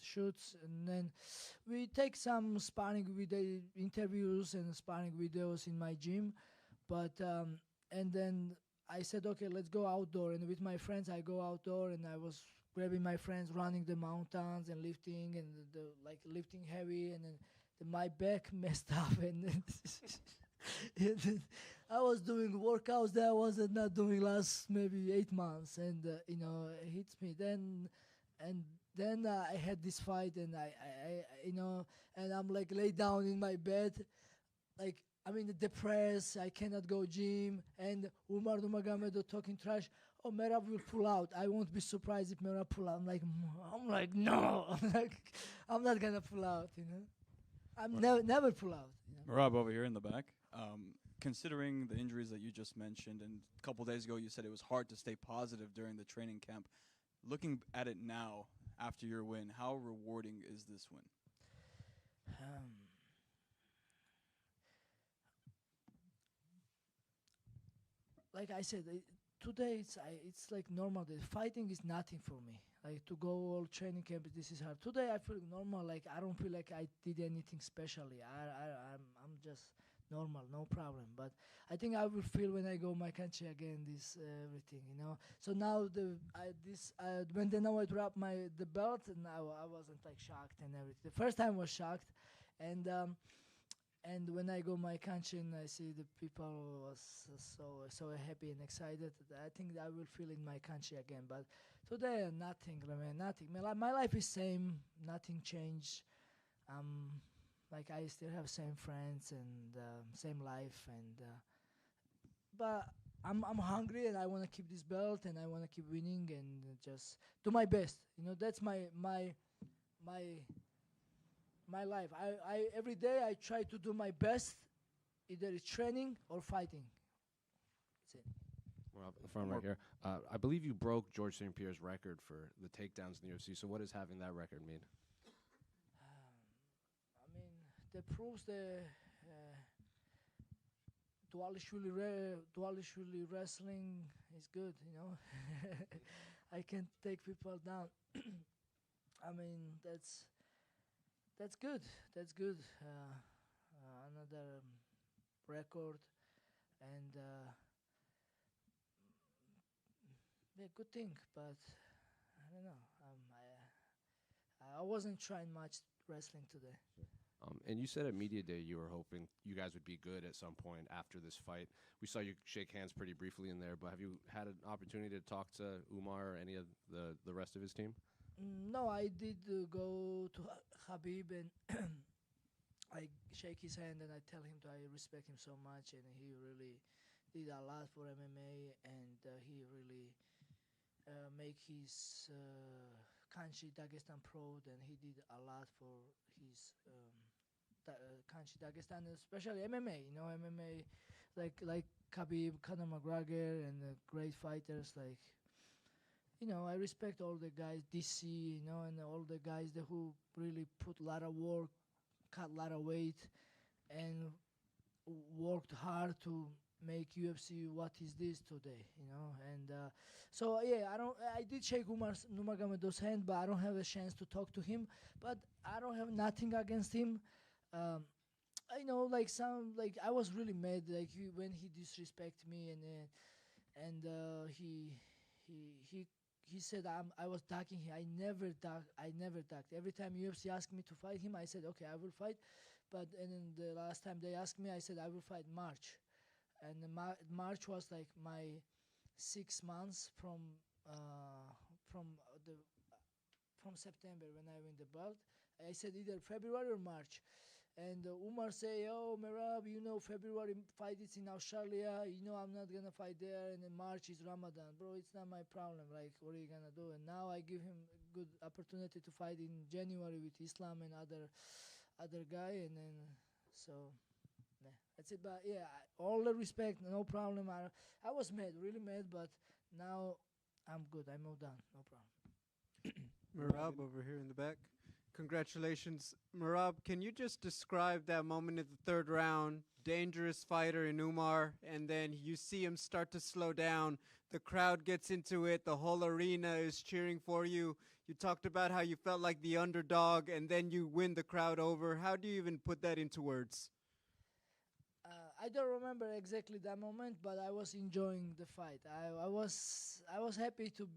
shoots, and then we take some sparring video interviews and sparring videos in my gym, but and then I said, okay, let's go outdoor, and with my friends I go outdoor, and I was grabbing my friends, running the mountains and lifting, and lifting heavy, and then my back messed up, and I was doing workouts that I was not doing last maybe 8 months, and it hits me then. And then I had this fight, and I and I'm like laid down in my bed, like I'm depressed. I cannot go gym, and Umar Nurmagomedov talking trash. Oh, Merab will pull out. I won't be surprised if Merab pull out. I'm like no, I'm not gonna pull out. I'm never pull out. Merab over here in the back. Considering the injuries that you just mentioned, and a couple days ago you said it was hard to stay positive during the training camp. Looking at it now, after your win, how rewarding is this win? Like I said, today it's like normal day. Fighting is nothing for me. Like to go all training camp, this is hard. Today I feel normal. Like I don't feel like I did anything specially. I'm just normal, no problem. But I think I will feel when I go my country again this everything, So now when now I drop the belt, now I wasn't like shocked and everything. The first time was shocked, and when I go my country and I see the people was so happy and excited, I think I will feel in my country again. But today nothing, man, nothing. My life is same, nothing changed. Like I still have same friends and same life, and but I'm hungry and I want to keep this belt and I want to keep winning and just do my best. You know, that's my life. I every day I try to do my best, either it's training or fighting. That's it. Well, the front right here. I believe you broke George St. Pierre's record for the takedowns in the UFC. So what does having that record mean? I mean, that proves the Dvalishvili wrestling is good, you know. I can take people down. I mean, that's good. That's good. Another record, and yeah, good thing. But I don't know. I wasn't trying much wrestling today. And you said at Media Day you were hoping you guys would be good at some point after this fight. We saw you shake hands pretty briefly in there, but have you had an opportunity to talk to Umar or any of the rest of his team? No, I did go to Habib and I shake his hand and I tell him I respect him so much, and he really did a lot for MMA, and he really make his country Dagestan proud, and he did a lot for his country Dagestan, especially MMA. You know, MMA, like Khabib, Conor McGregor, and great fighters like. You know, I respect all the guys, DC, you know, and all the guys who really put a lot of work, cut a lot of weight, and worked hard to make UFC what is this today, you know. And so yeah, I did shake Umar Nurmagomedov's hand, but I don't have a chance to talk to him. But I don't have nothing against him. I know, like I was really mad, like when he disrespected me, and he said I was ducking him. I never ducked. Every time UFC asked me to fight him, I said okay, I will fight. But and then the last time they asked me, I said I will fight March. And March was like my 6 months from September when I win the belt. I said either February or March. And Umar say, oh, Merab, you know, February fight is in Australia. You know, I'm not going to fight there. And then March is Ramadan. Bro, it's not my problem. Like, what are you going to do? And now I give him a good opportunity to fight in January with Islam and other guy. And then, so, yeah, that's it. But, yeah, all the respect, no problem. I was mad, really mad. But now I'm good. I moved on. No problem. Merab over here in the back. Congratulations. Merab, can you just describe that moment in the third round? Dangerous fighter in Umar, and then you see him start to slow down. The crowd gets into it. The whole arena is cheering for you. You talked about how you felt like the underdog, and then you win the crowd over. How do you even put that into words? I don't remember exactly that moment, but I was enjoying the fight. I was happy to.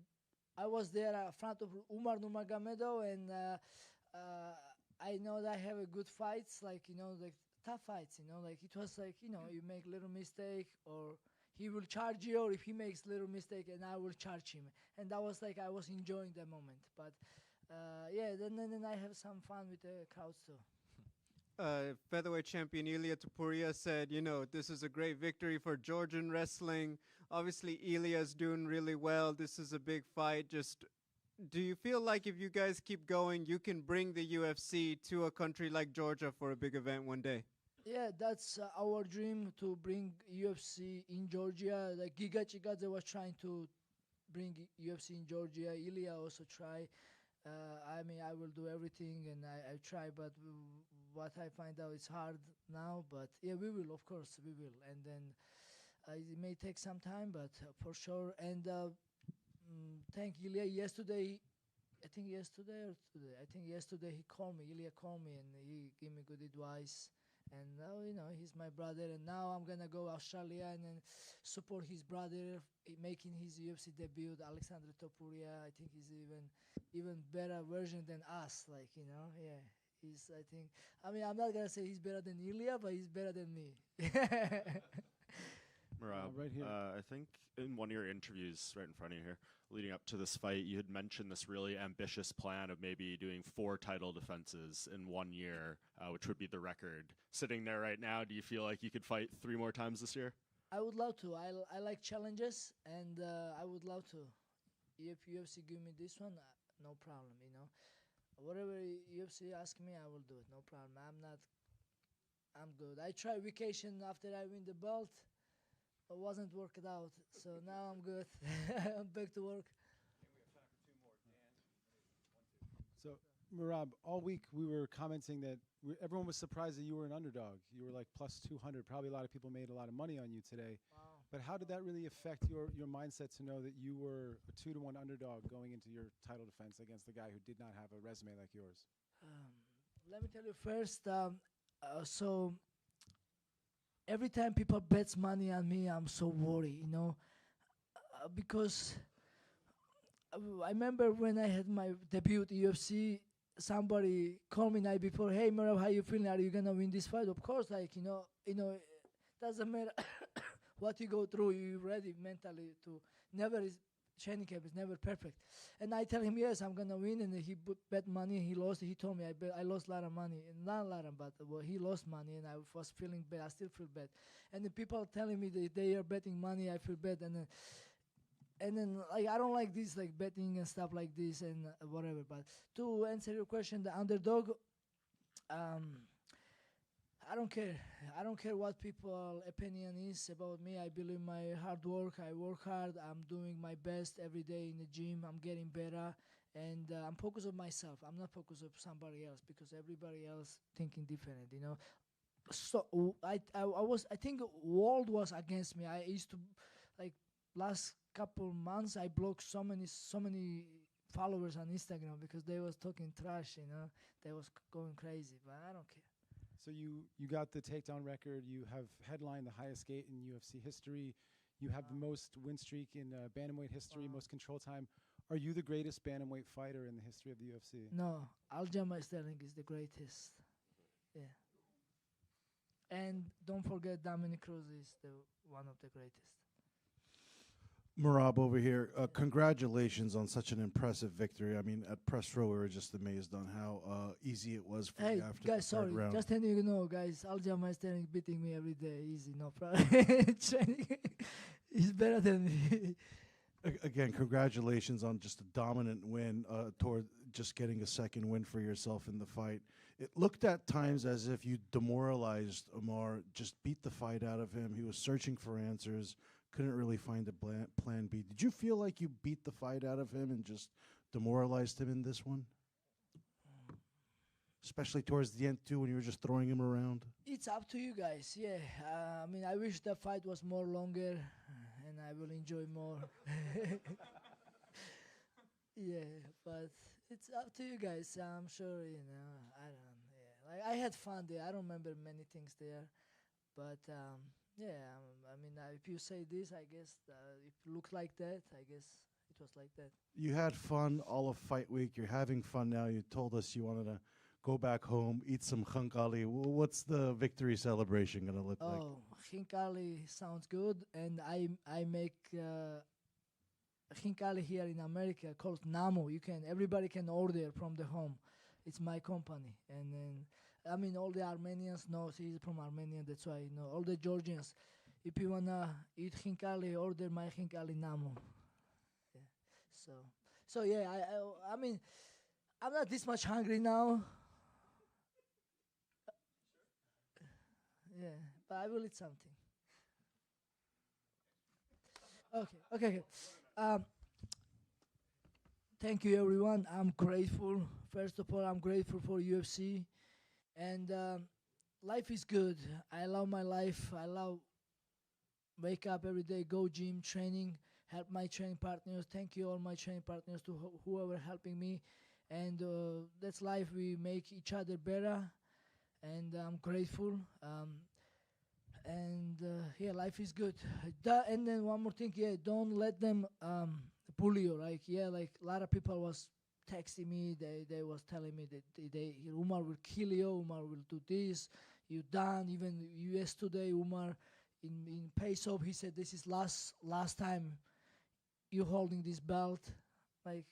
I was there in front of Umar Nurmagomedov, and I know that I have a good fights, like, you know, like tough fights, you know, like it was like, you know, you make little mistake or he will charge you, or if he makes little mistake and I will charge him. And that was like, I was enjoying that moment. But yeah, then I have some fun with the crowds too. Featherweight champion Ilia Topuria said, you know, this is a great victory for Georgian wrestling. Obviously, Ilia's doing really well. This is a big fight. Just, do you feel like if you guys keep going, you can bring the UFC to a country like Georgia for a big event one day? Yeah, that's our dream, to bring UFC in Georgia. Like Giga Chikadze was trying to bring UFC in Georgia. Ilia also try. I mean, I will do everything, and I try, but what I find out is hard now. But yeah, we will, of course, we will. And then it may take some time, but for sure. And thank Ilia. Yesterday, I think yesterday he called me. Ilia called me, and he gave me good advice. And now, you know, he's my brother, and now I'm gonna go Australia and then support his brother making his UFC debut, Alexander Topuria. I think he's even better version than us, like, you know. Yeah, he's, I think, I mean, I'm not gonna say he's better than Ilia, but he's better than me. Merab, right here. I think in one of your interviews right in front of you here, leading up to this fight, you had mentioned this really ambitious plan of maybe doing 4 title defenses in 1 year, which would be the record. Sitting there right now, do you feel like you could fight 3 more times this year? I would love to. I like challenges, and I would love to. If UFC give me this one, no problem. Whatever UFC ask me, I will do it. No problem. I'm good. I try vacation after I win the belt. It wasn't worked out, so now I'm good. I'm back to work. So, Merab, all week we were commenting that everyone was surprised that you were an underdog. You were like plus 200. Probably a lot of people made a lot of money on you today. Wow. But how did that really affect your mindset to know that you were a 2-1 underdog going into your title defense against a guy who did not have a resume like yours? Let me tell you first. So every time people bets money on me, I'm so worried, because I remember when I had my debut at UFC, somebody called me night before, "Hey, Merab, how you feeling? Are you gonna win this fight?" Of course, doesn't matter what you go through. You're ready mentally to. Training camp is never perfect. And I tell him, yes, I'm gonna win. And he bet money. He lost. He told me I lost a lot of money, not a lot of, but he lost money, and I was feeling bad. I still feel bad. And the people are telling me that they are betting money. I feel bad, and then like I don't like this like betting and stuff like this and whatever. But to answer your question, the underdog, I don't care. I don't care what people opinion is about me. I believe my hard work. I work hard. I'm doing my best every day in the gym. I'm getting better, and I'm focused on myself. I'm not focused on somebody else because everybody else thinking different. So I think world was against me. I used to like last couple months I blocked so many followers on Instagram because they was talking trash. They was going crazy, but I don't care. So you got the takedown record. You have headlined the highest gate in UFC history. You have the most win streak in bantamweight history, most control time. Are you the greatest bantamweight fighter in the history of the UFC? No, Aljamain Sterling is the greatest. Yeah. And don't forget Dominic Cruz is one of the greatest. Merab over here, congratulations on such an impressive victory. I mean, at press row, we were just amazed on how easy it was for you after guys, the third round. just letting you know, guys, Aljamain Sterling beating me every day, easy, no problem. He's better than me. Again, congratulations on just a dominant win toward just getting a second win for yourself in the fight. It looked at times as if you demoralized Umar, just beat the fight out of him. He was searching for answers. Couldn't really find a plan B. Did you feel like you beat the fight out of him and just demoralized him in this one? Especially towards the end, too, when you were just throwing him around? It's up to you guys, yeah. I mean, I wish the fight was more longer, and I will enjoy more. Yeah, but it's up to you guys. I'm sure, I don't know. Yeah. Like, I had fun there. I don't remember many things there. But, yeah, I mean, if you say this, I guess if it looked like that, I guess it was like that. You had fun all of fight week. You're having fun now. You told us you wanted to go back home, eat some khankali. What's the victory celebration going to look like? Oh, khankali sounds good. And I make khankali here in America called Namo. Everybody can order from the home. It's my company. And then, I mean, all the Armenians know he's from Armenia. That's why, all the Georgians. If you want to eat khankali, order my khankali Namo. Yeah. So yeah, I mean, I'm not this much hungry now. Yeah, but I will eat something. Okay. Thank you, everyone. I'm grateful. First of all, I'm grateful for UFC. And life is good. I love my life. I love wake up every day, go gym, training, help my training partners. Thank you, all my training partners, to whoever helping me. And that's life. We make each other better. And I'm grateful. Yeah, life is good. And then one more thing, don't let them bully you. Like a lot of people was texting me. They was telling me that Umar will kill you. Umar will do this. You done. Even yesterday, Umar in Pace-Off, he said this is last time you holding this belt. Like,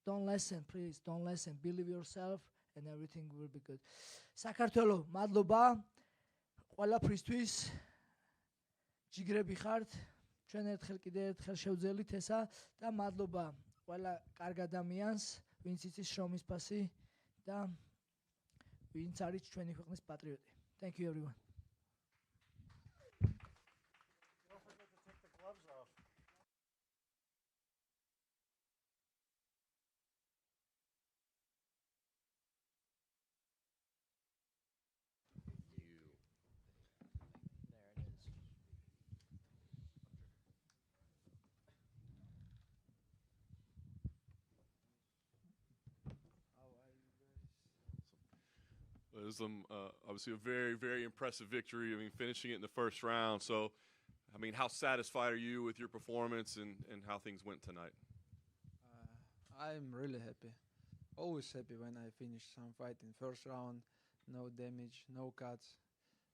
don't listen, please. Don't listen. Believe yourself, and everything will be good. საქართველო, მადლობა. Ყველა ფრისთვის ჯიგრები ხართ, ჩვენ ერთხელ კიდე ერთხელ შევძელით ესა და მადლობა ყველა კარგ ადამიანს, ვინც იცის შრომის ფასი და ვინც არის ჩვენი ქვეყნის პატრიოტი. Thank you everyone. Islam, obviously a very, very impressive victory. I mean, finishing it in the first round. So, I mean, how satisfied are you with your performance and how things went tonight? I'm really happy. Always happy when I finish some fight in first round. No damage, no cuts.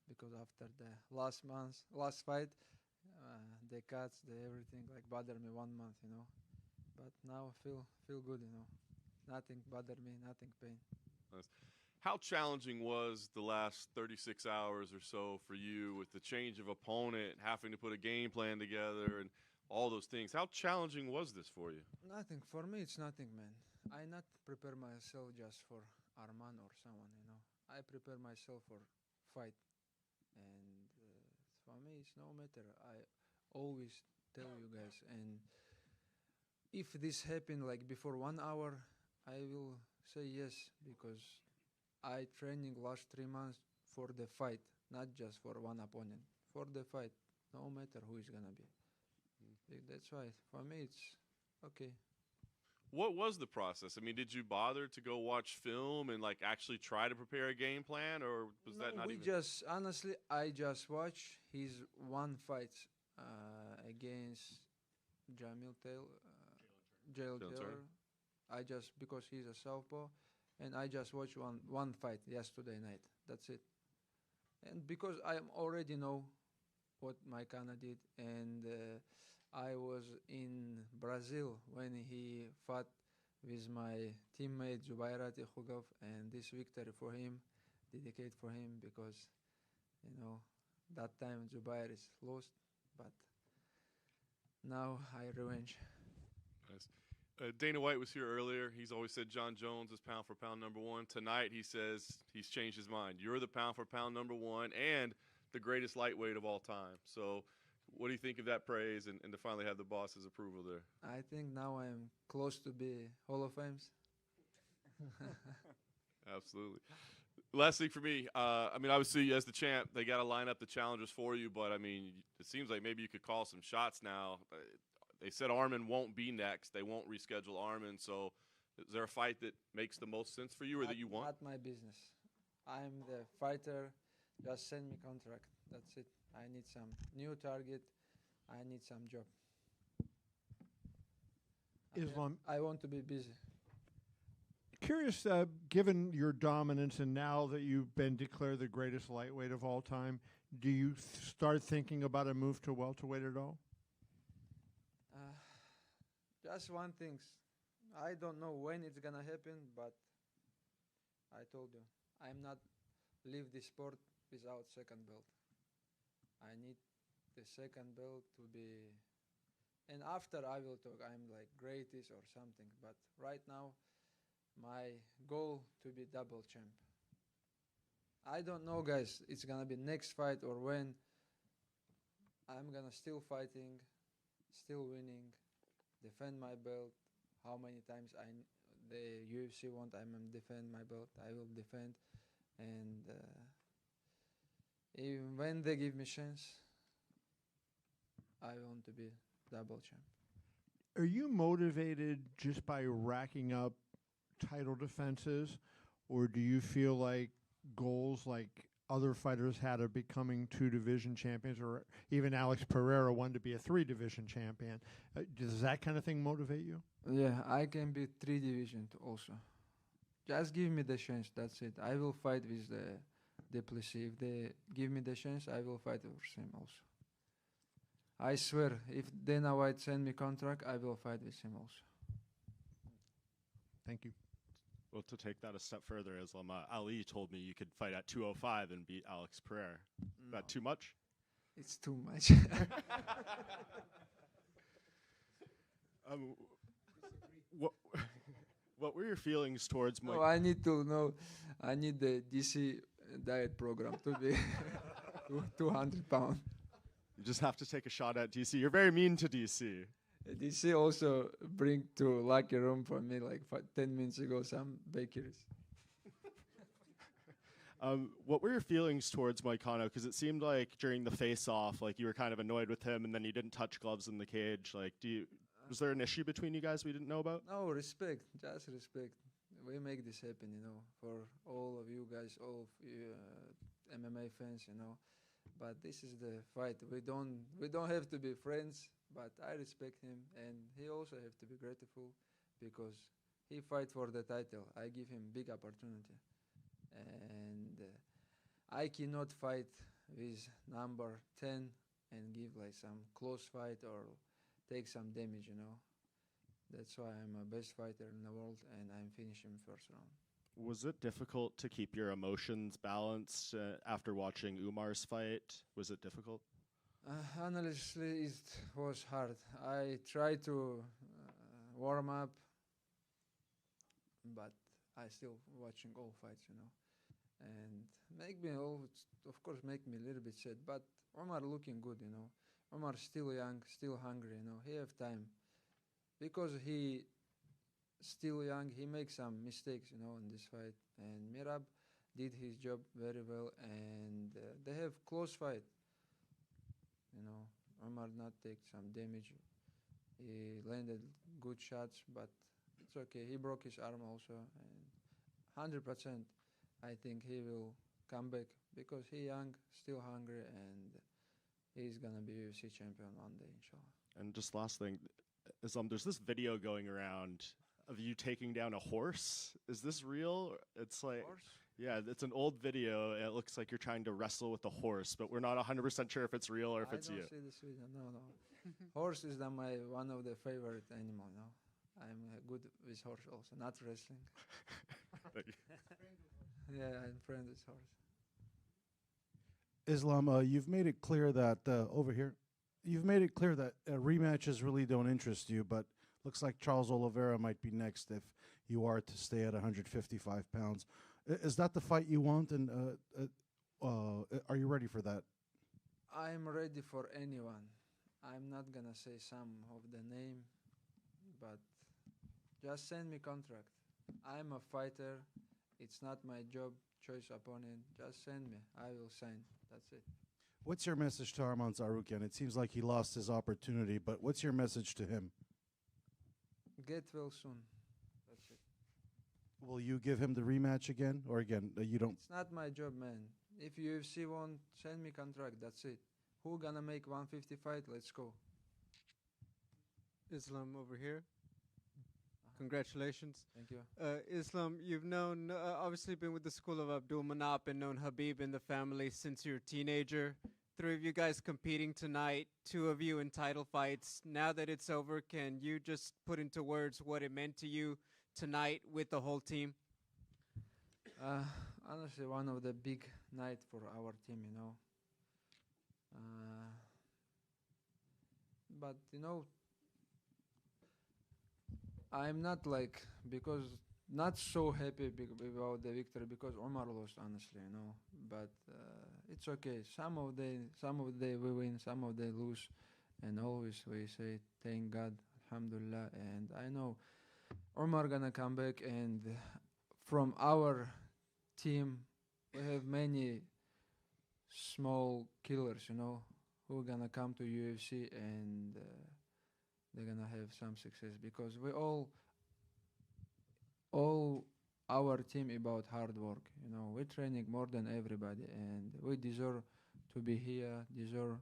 Because after the last fight, the cuts, everything like bothered me 1 month, you know. But now I feel good, you know. Nothing bothered me, nothing pain. Nice. How challenging was the last 36 hours or so for you with the change of opponent, having to put a game plan together and all those things? How challenging was this for you? Nothing. For me, it's nothing, man. I not prepare myself just for Arman or someone, you know. I prepare myself for fight. And for me, it's no matter. I always tell you guys. And if this happened like before 1 hour, I will say yes because I training last 3 months for the fight, not just for one opponent. For the fight, no matter who is gonna be. That's why for me it's okay. What was the process? I mean, did you bother to go watch film and like actually try to prepare a game plan, or was that not we even? just honestly, I just watch his one fight against Jamil Taylor. Taylor. I just because he's a southpaw. And I just watched one fight yesterday night. That's it. And because I already know what Maikana did, and I was in Brazil when he fought with my teammate Zubairati Khugov, and this victory for him, dedicate for him because, you know, that time Zubair is lost, but now I revenge. Nice. Dana White was here earlier. He's always said John Jones is pound for pound #1. Tonight he says he's changed his mind. You're the pound for pound #1 and the greatest lightweight of all time. So what do you think of that praise and to finally have the boss's approval there? I think now I'm close to be Hall of Fames. Absolutely. Last thing for me, I mean, obviously as the champ, they got to line up the challengers for you, but I mean, it seems like maybe you could call some shots now. They said Arman won't be next. They won't reschedule Arman. So is there a fight that makes the most sense for you or that you want? Not my business. I'm the fighter. Just send me contract. That's it. I need some new target. I need some job. Islam. I want to be busy. Curious, given your dominance and now that you've been declared the greatest lightweight of all time, do you start thinking about a move to welterweight at all? Just one thing. I don't know when it's gonna happen, but I told you, I'm not leave the sport without second belt. I need the second belt to be, and after I will talk, I'm like greatest or something, but right now, my goal to be double champ. I don't know, guys, it's gonna be next fight or when. I'm gonna still fighting, still winning, defend my belt. How many times the UFC want I'm gonna defend my belt, I will defend. And even when they give me chance, I want to be double champ. Are you motivated just by racking up title defenses, or do you feel like goals like other fighters had of becoming 2 division champions, or even Alex Pereira wanted to be a 3 division champion? Does that kind of thing motivate you? Yeah, I can be 3 division also. Just give me the chance, that's it. I will fight with the Duplessis. If they give me the chance, I will fight with him also. I swear, if Dana White send me contract, I will fight with him also. Thank you. Well, to take that a step further, Islam, Ali told me you could fight at 205 and beat Alex Pereira. That too much? It's too much. What, what were your feelings towards Mike? No, I need to know. I need the DC diet program to be 200 pounds. You just have to take a shot at DC. You're very mean to DC. DC also bring to locker room for me like 10 minutes ago some bakeries. What were your feelings towards Moicano? Because it seemed like during the face-off, like you were kind of annoyed with him, and then you didn't touch gloves in the cage. Like, was there an issue between you guys we didn't know about? No, respect, just respect. We make this happen, for all of you guys, all of you MMA fans, But this is the fight. We don't have to be friends, but I respect him, and he also have to be grateful because he fight for the title. I give him big opportunity, and I cannot fight with number 10 and give like some close fight or take some damage, That's why I'm a best fighter in the world, and I'm finishing first round. Was it difficult to keep your emotions balanced after watching Umar's fight? Was it difficult? Honestly, it was hard. I tried to warm up, but I still watching all fights, and of course, make me a little bit sad. But Omar looking good, Omar still young, still hungry, He have time because he still young. He makes some mistakes, in this fight. And Merab did his job very well, and they have close fight. Omar not take some damage. He landed good shots, but it's okay. He broke his arm also, and 100%, I think he will come back because he young, still hungry, and he's gonna be UFC champion one day, inshallah. And just last thing, there's this video going around of you taking down a horse. Is this real? It's like, yeah, it's an old video. It looks like you're trying to wrestle with a horse, but we're not 100% sure if it's real or if it's you. I don't see this video. No. Horse is one of the favorite animal. I'm good with horse also, not wrestling. Thank you. Yeah, I'm friend with horse. Islam, you've made it clear that over here, you've made it clear that rematches really don't interest you, but looks like Charles Oliveira might be next if you are to stay at 155 pounds. Is that the fight you want, and are you ready for that? I'm ready for anyone. I'm not gonna say some of the name, but just send me contract. I'm a fighter. It's not my job, choice opponent. Just send me. I will sign. That's it. What's your message to Arman Tsarukyan? It seems like he lost his opportunity, but what's your message to him? Get well soon. That's it. Will you give him the rematch again, or again you don't? It's not my job, man. If UFC won't send me contract, that's it. Who gonna make 150 fight? Let's go. Islam over here. Congratulations. Thank you. Islam, you've known, obviously been with the school of Abdul Manap and known Habib in the family since you were a teenager. 3 of you guys competing tonight, 2 of you in title fights. Now that it's over, can you just put into words what it meant to you tonight with the whole team? Honestly, one of the big night for our team, But, I'm not not so happy about the victory because Omar lost, honestly, But it's okay. Some of the day we win, some of they lose, and always we say thank God, alhamdulillah. And I know Omar gonna come back, and from our team we have many small killers, who are gonna come to UFC and they're gonna have some success because we all our team about hard work. We're training more than everybody, and we deserve to be here, deserve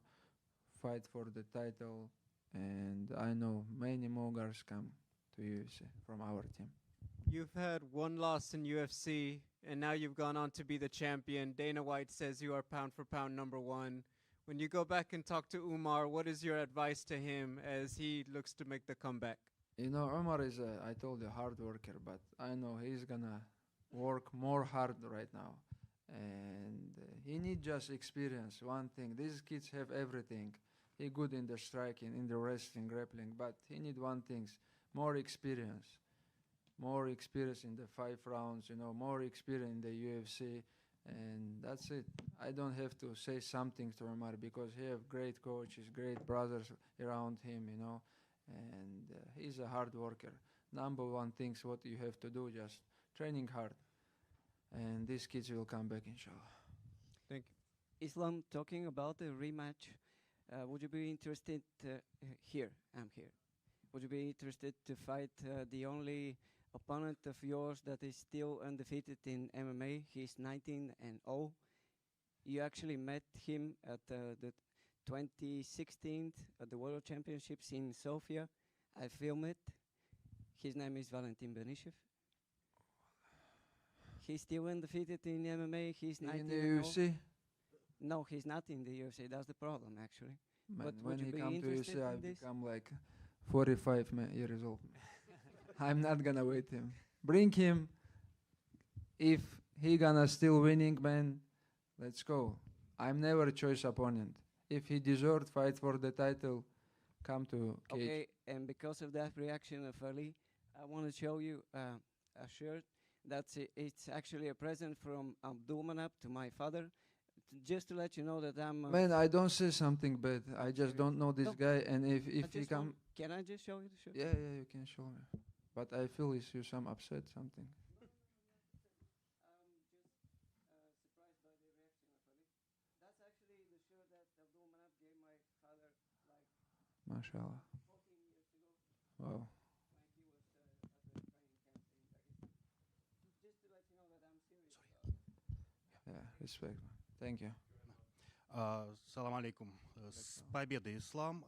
fight for the title, and I know many more guys come to UFC from our team. You've had 1 loss in UFC, and now you've gone on to be the champion. Dana White says you are pound for pound #1. When you go back and talk to Umar, what is your advice to him as he looks to make the comeback? Umar is, I told you, hard worker, but I know he's gonna work more hard right now. and he need just experience. One thing, these kids have everything. He good in the striking, in the wrestling, grappling, but he need one thing, more experience. More experience in the 5 rounds, more experience in the UFC, and that's it. I don't have to say something to Omar because he have great coaches, great brothers around him, and he's a hard worker. Number one things what you have to do, just training hard, and these kids will come back, inshallah. Thank you. Islam, talking about the rematch, would you be interested here? I'm here. Would you be interested to fight the only opponent of yours that is still undefeated in MMA? He's 19-0. You actually met him at the 2016 at the World Championships in Sofia. I filmed it. His name is Valentin Benishev. He's still undefeated in MMA. He's 19-0. In the UFC? No, he's not in the UFC. That's the problem, actually. Man, But when would you he be come to interested UFC, I in this? become like 45 years old. I'm not gonna wait him. Bring him. If he gonna still winning, man, let's go. I'm never a choice opponent. If he deserved fight for the title, come to cage. Okay, and because of that reaction of Ali, I want to show you a shirt. It's actually a present from Abdulmanap to my father, just to let you know that I'm. Man, I don't say something bad. I just don't know this No, guy, and if I he just come, want- can I just show you the shirt? yeah, you can show me. But I feel is you some upset something. MashaAllah. Wow. Yeah, respect. Thank you. Салам алейкум. С победой, Ислам.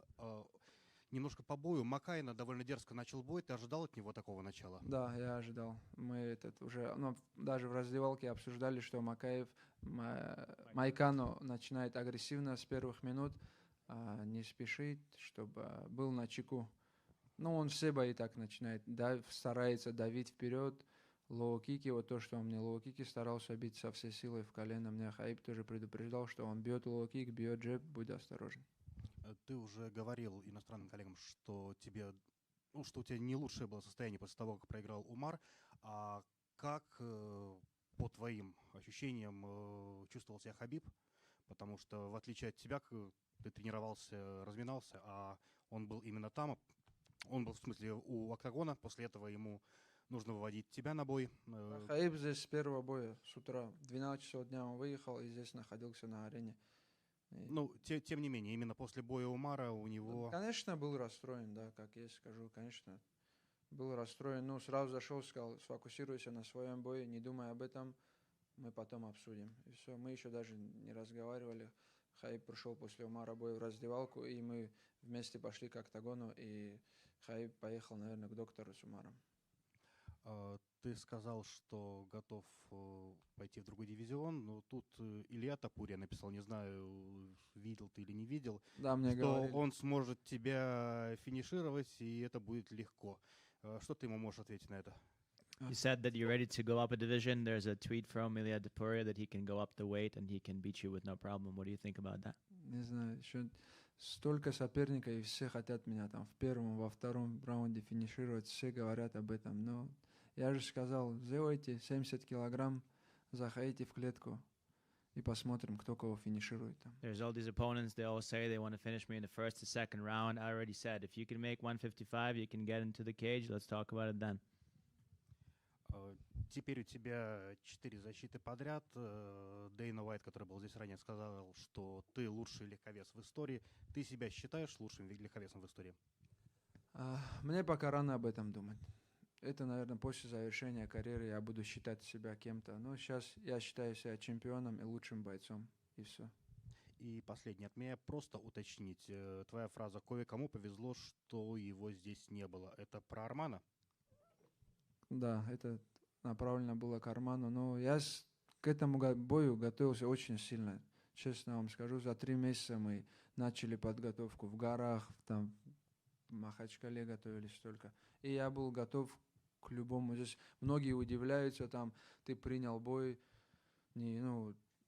Немножко по бою. Макаина довольно дерзко начал бой. Ты ожидал от него такого начала? Да, я ожидал. Мы уже, даже в раздевалке обсуждали, что Макаев, Майкано начинает агрессивно с первых минут, не спешит, чтобы был на чеку. Он все бои так начинает, старается давить вперед, лоу-кики, вот то, что он мне лоу-кики старался бить со всей силой в колено. Мне Хаиб тоже предупреждал, что он бьет лоу-кик, бьет джеб, будь осторожен. Ты уже говорил иностранным коллегам, что что у тебя не лучшее было состояние после того, как проиграл Умар. А как, по твоим ощущениям, чувствовал себя Хабиб? Потому что, в отличие от тебя, ты тренировался, разминался, а он был именно там. Он был, в смысле, у октагона. После этого ему нужно выводить тебя на бой. Хаиб здесь с первого боя, с утра. В 12 часов дня он выехал и здесь находился на арене. Тем не менее, именно после боя Умара у него... Конечно, был расстроен, да, как я скажу, конечно. Был расстроен, сразу зашел, сказал, сфокусируйся на своем бое, не думай об этом, мы потом обсудим. И все, мы еще даже не разговаривали. Хаиб пришел после Умара боя в раздевалку, и мы вместе пошли к октагону, и Хаиб поехал, наверное, к доктору с Умаром. Ты сказал, что готов пойти в другой дивизион, но тут Илья Тапурия написал, не знаю, видел ты или не видел, Да, мне что говорили. он сможет тебя финишировать, и это будет легко. Что ты ему можешь ответить на это? You said that you're ready to go up a division. There's a tweet from Ilya Tapuria that he can go up the weight and he can beat you with no problem. What do you think about that? Не знаю, еще столько соперников, и все хотят меня там в первом, во втором раунде финишировать, все говорят об этом, но я же сказал, сделайте 70 килограмм, заходите в клетку и посмотрим, кто кого финиширует там. There's all these opponents. They all say they want to finish me in the first or second round. I already said, if you can make 155, you can get into the cage. Let's talk about it then. Теперь у тебя 4 защиты подряд. Дейна Уайт, который был здесь ранее, сказал, что ты лучший легковес в истории. Ты себя считаешь лучшим легковесом в истории? Мне пока рано об этом думать. Это, наверное, после завершения карьеры я буду считать себя кем-то. Но сейчас я считаю себя чемпионом и лучшим бойцом. И все. И последнее от меня просто уточнить. Твоя фраза «кое-кому повезло, что его здесь не было». Это про Армана? Да, это направлено было к Арману. Но я к этому бою готовился очень сильно. Честно вам скажу, за 3 месяца мы начали подготовку в горах, там в Махачкале готовились только. И я был готов к любому. Здесь многие удивляются, там ты принял бой,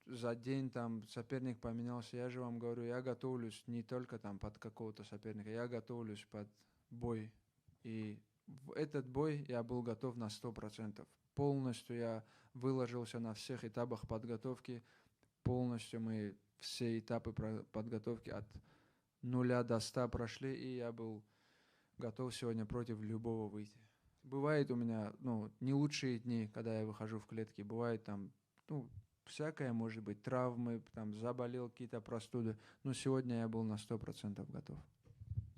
за день там соперник поменялся. Я же вам говорю, я готовлюсь не только там под какого-то соперника, я готовлюсь под бой. И в этот бой я был готов на 100%. Полностью я выложился на всех этапах подготовки. Полностью мы все этапы подготовки от 0 до 100 прошли, и я был готов сегодня против любого выйти. Бывает у меня, не лучшие дни, когда я выхожу в клетки. Бывает там, всякое, может быть, травмы, там, заболел, какие-то простуды. Но сегодня я был на 100% готов.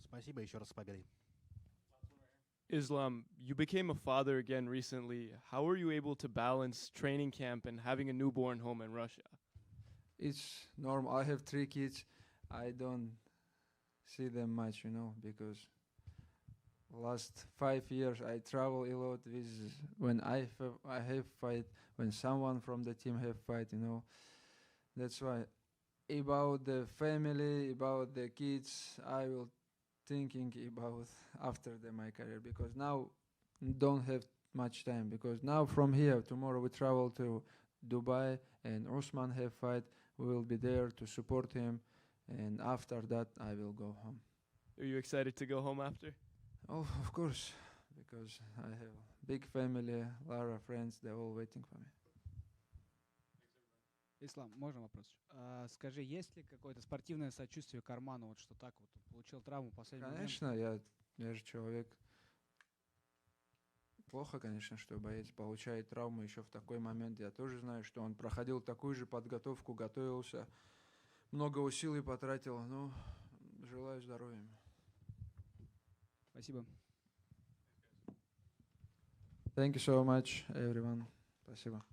Спасибо еще раз с победой. Islam, you became a father again recently. How were you able to balance training camp and having a newborn home in Russia? It's normal. I have 3 kids. I don't see them much, because last 5 years I travel a lot with when I have fight, when someone from the team have fight, That's why about the family, about the kids, I will thinking about after my career, because now don't have much time, because now from here tomorrow we travel to Dubai and Usman have fight. We will be there to support him, and after that I will go home. Are you excited to go home after? Oh, of course, because I have big family, a lot of friends, they're all waiting for me. Ислам, можно вопрос? Скажи, есть ли какое-то спортивное сочувствие Карману, вот что так вот получил травму в последний момент? Конечно, я же человек. Плохо, конечно, что боец получает травму еще в такой момент. Я тоже знаю, что он проходил такую же подготовку, готовился, много усилий потратил. Желаю здоровья. Спасибо. Thank you so much, everyone. Спасибо.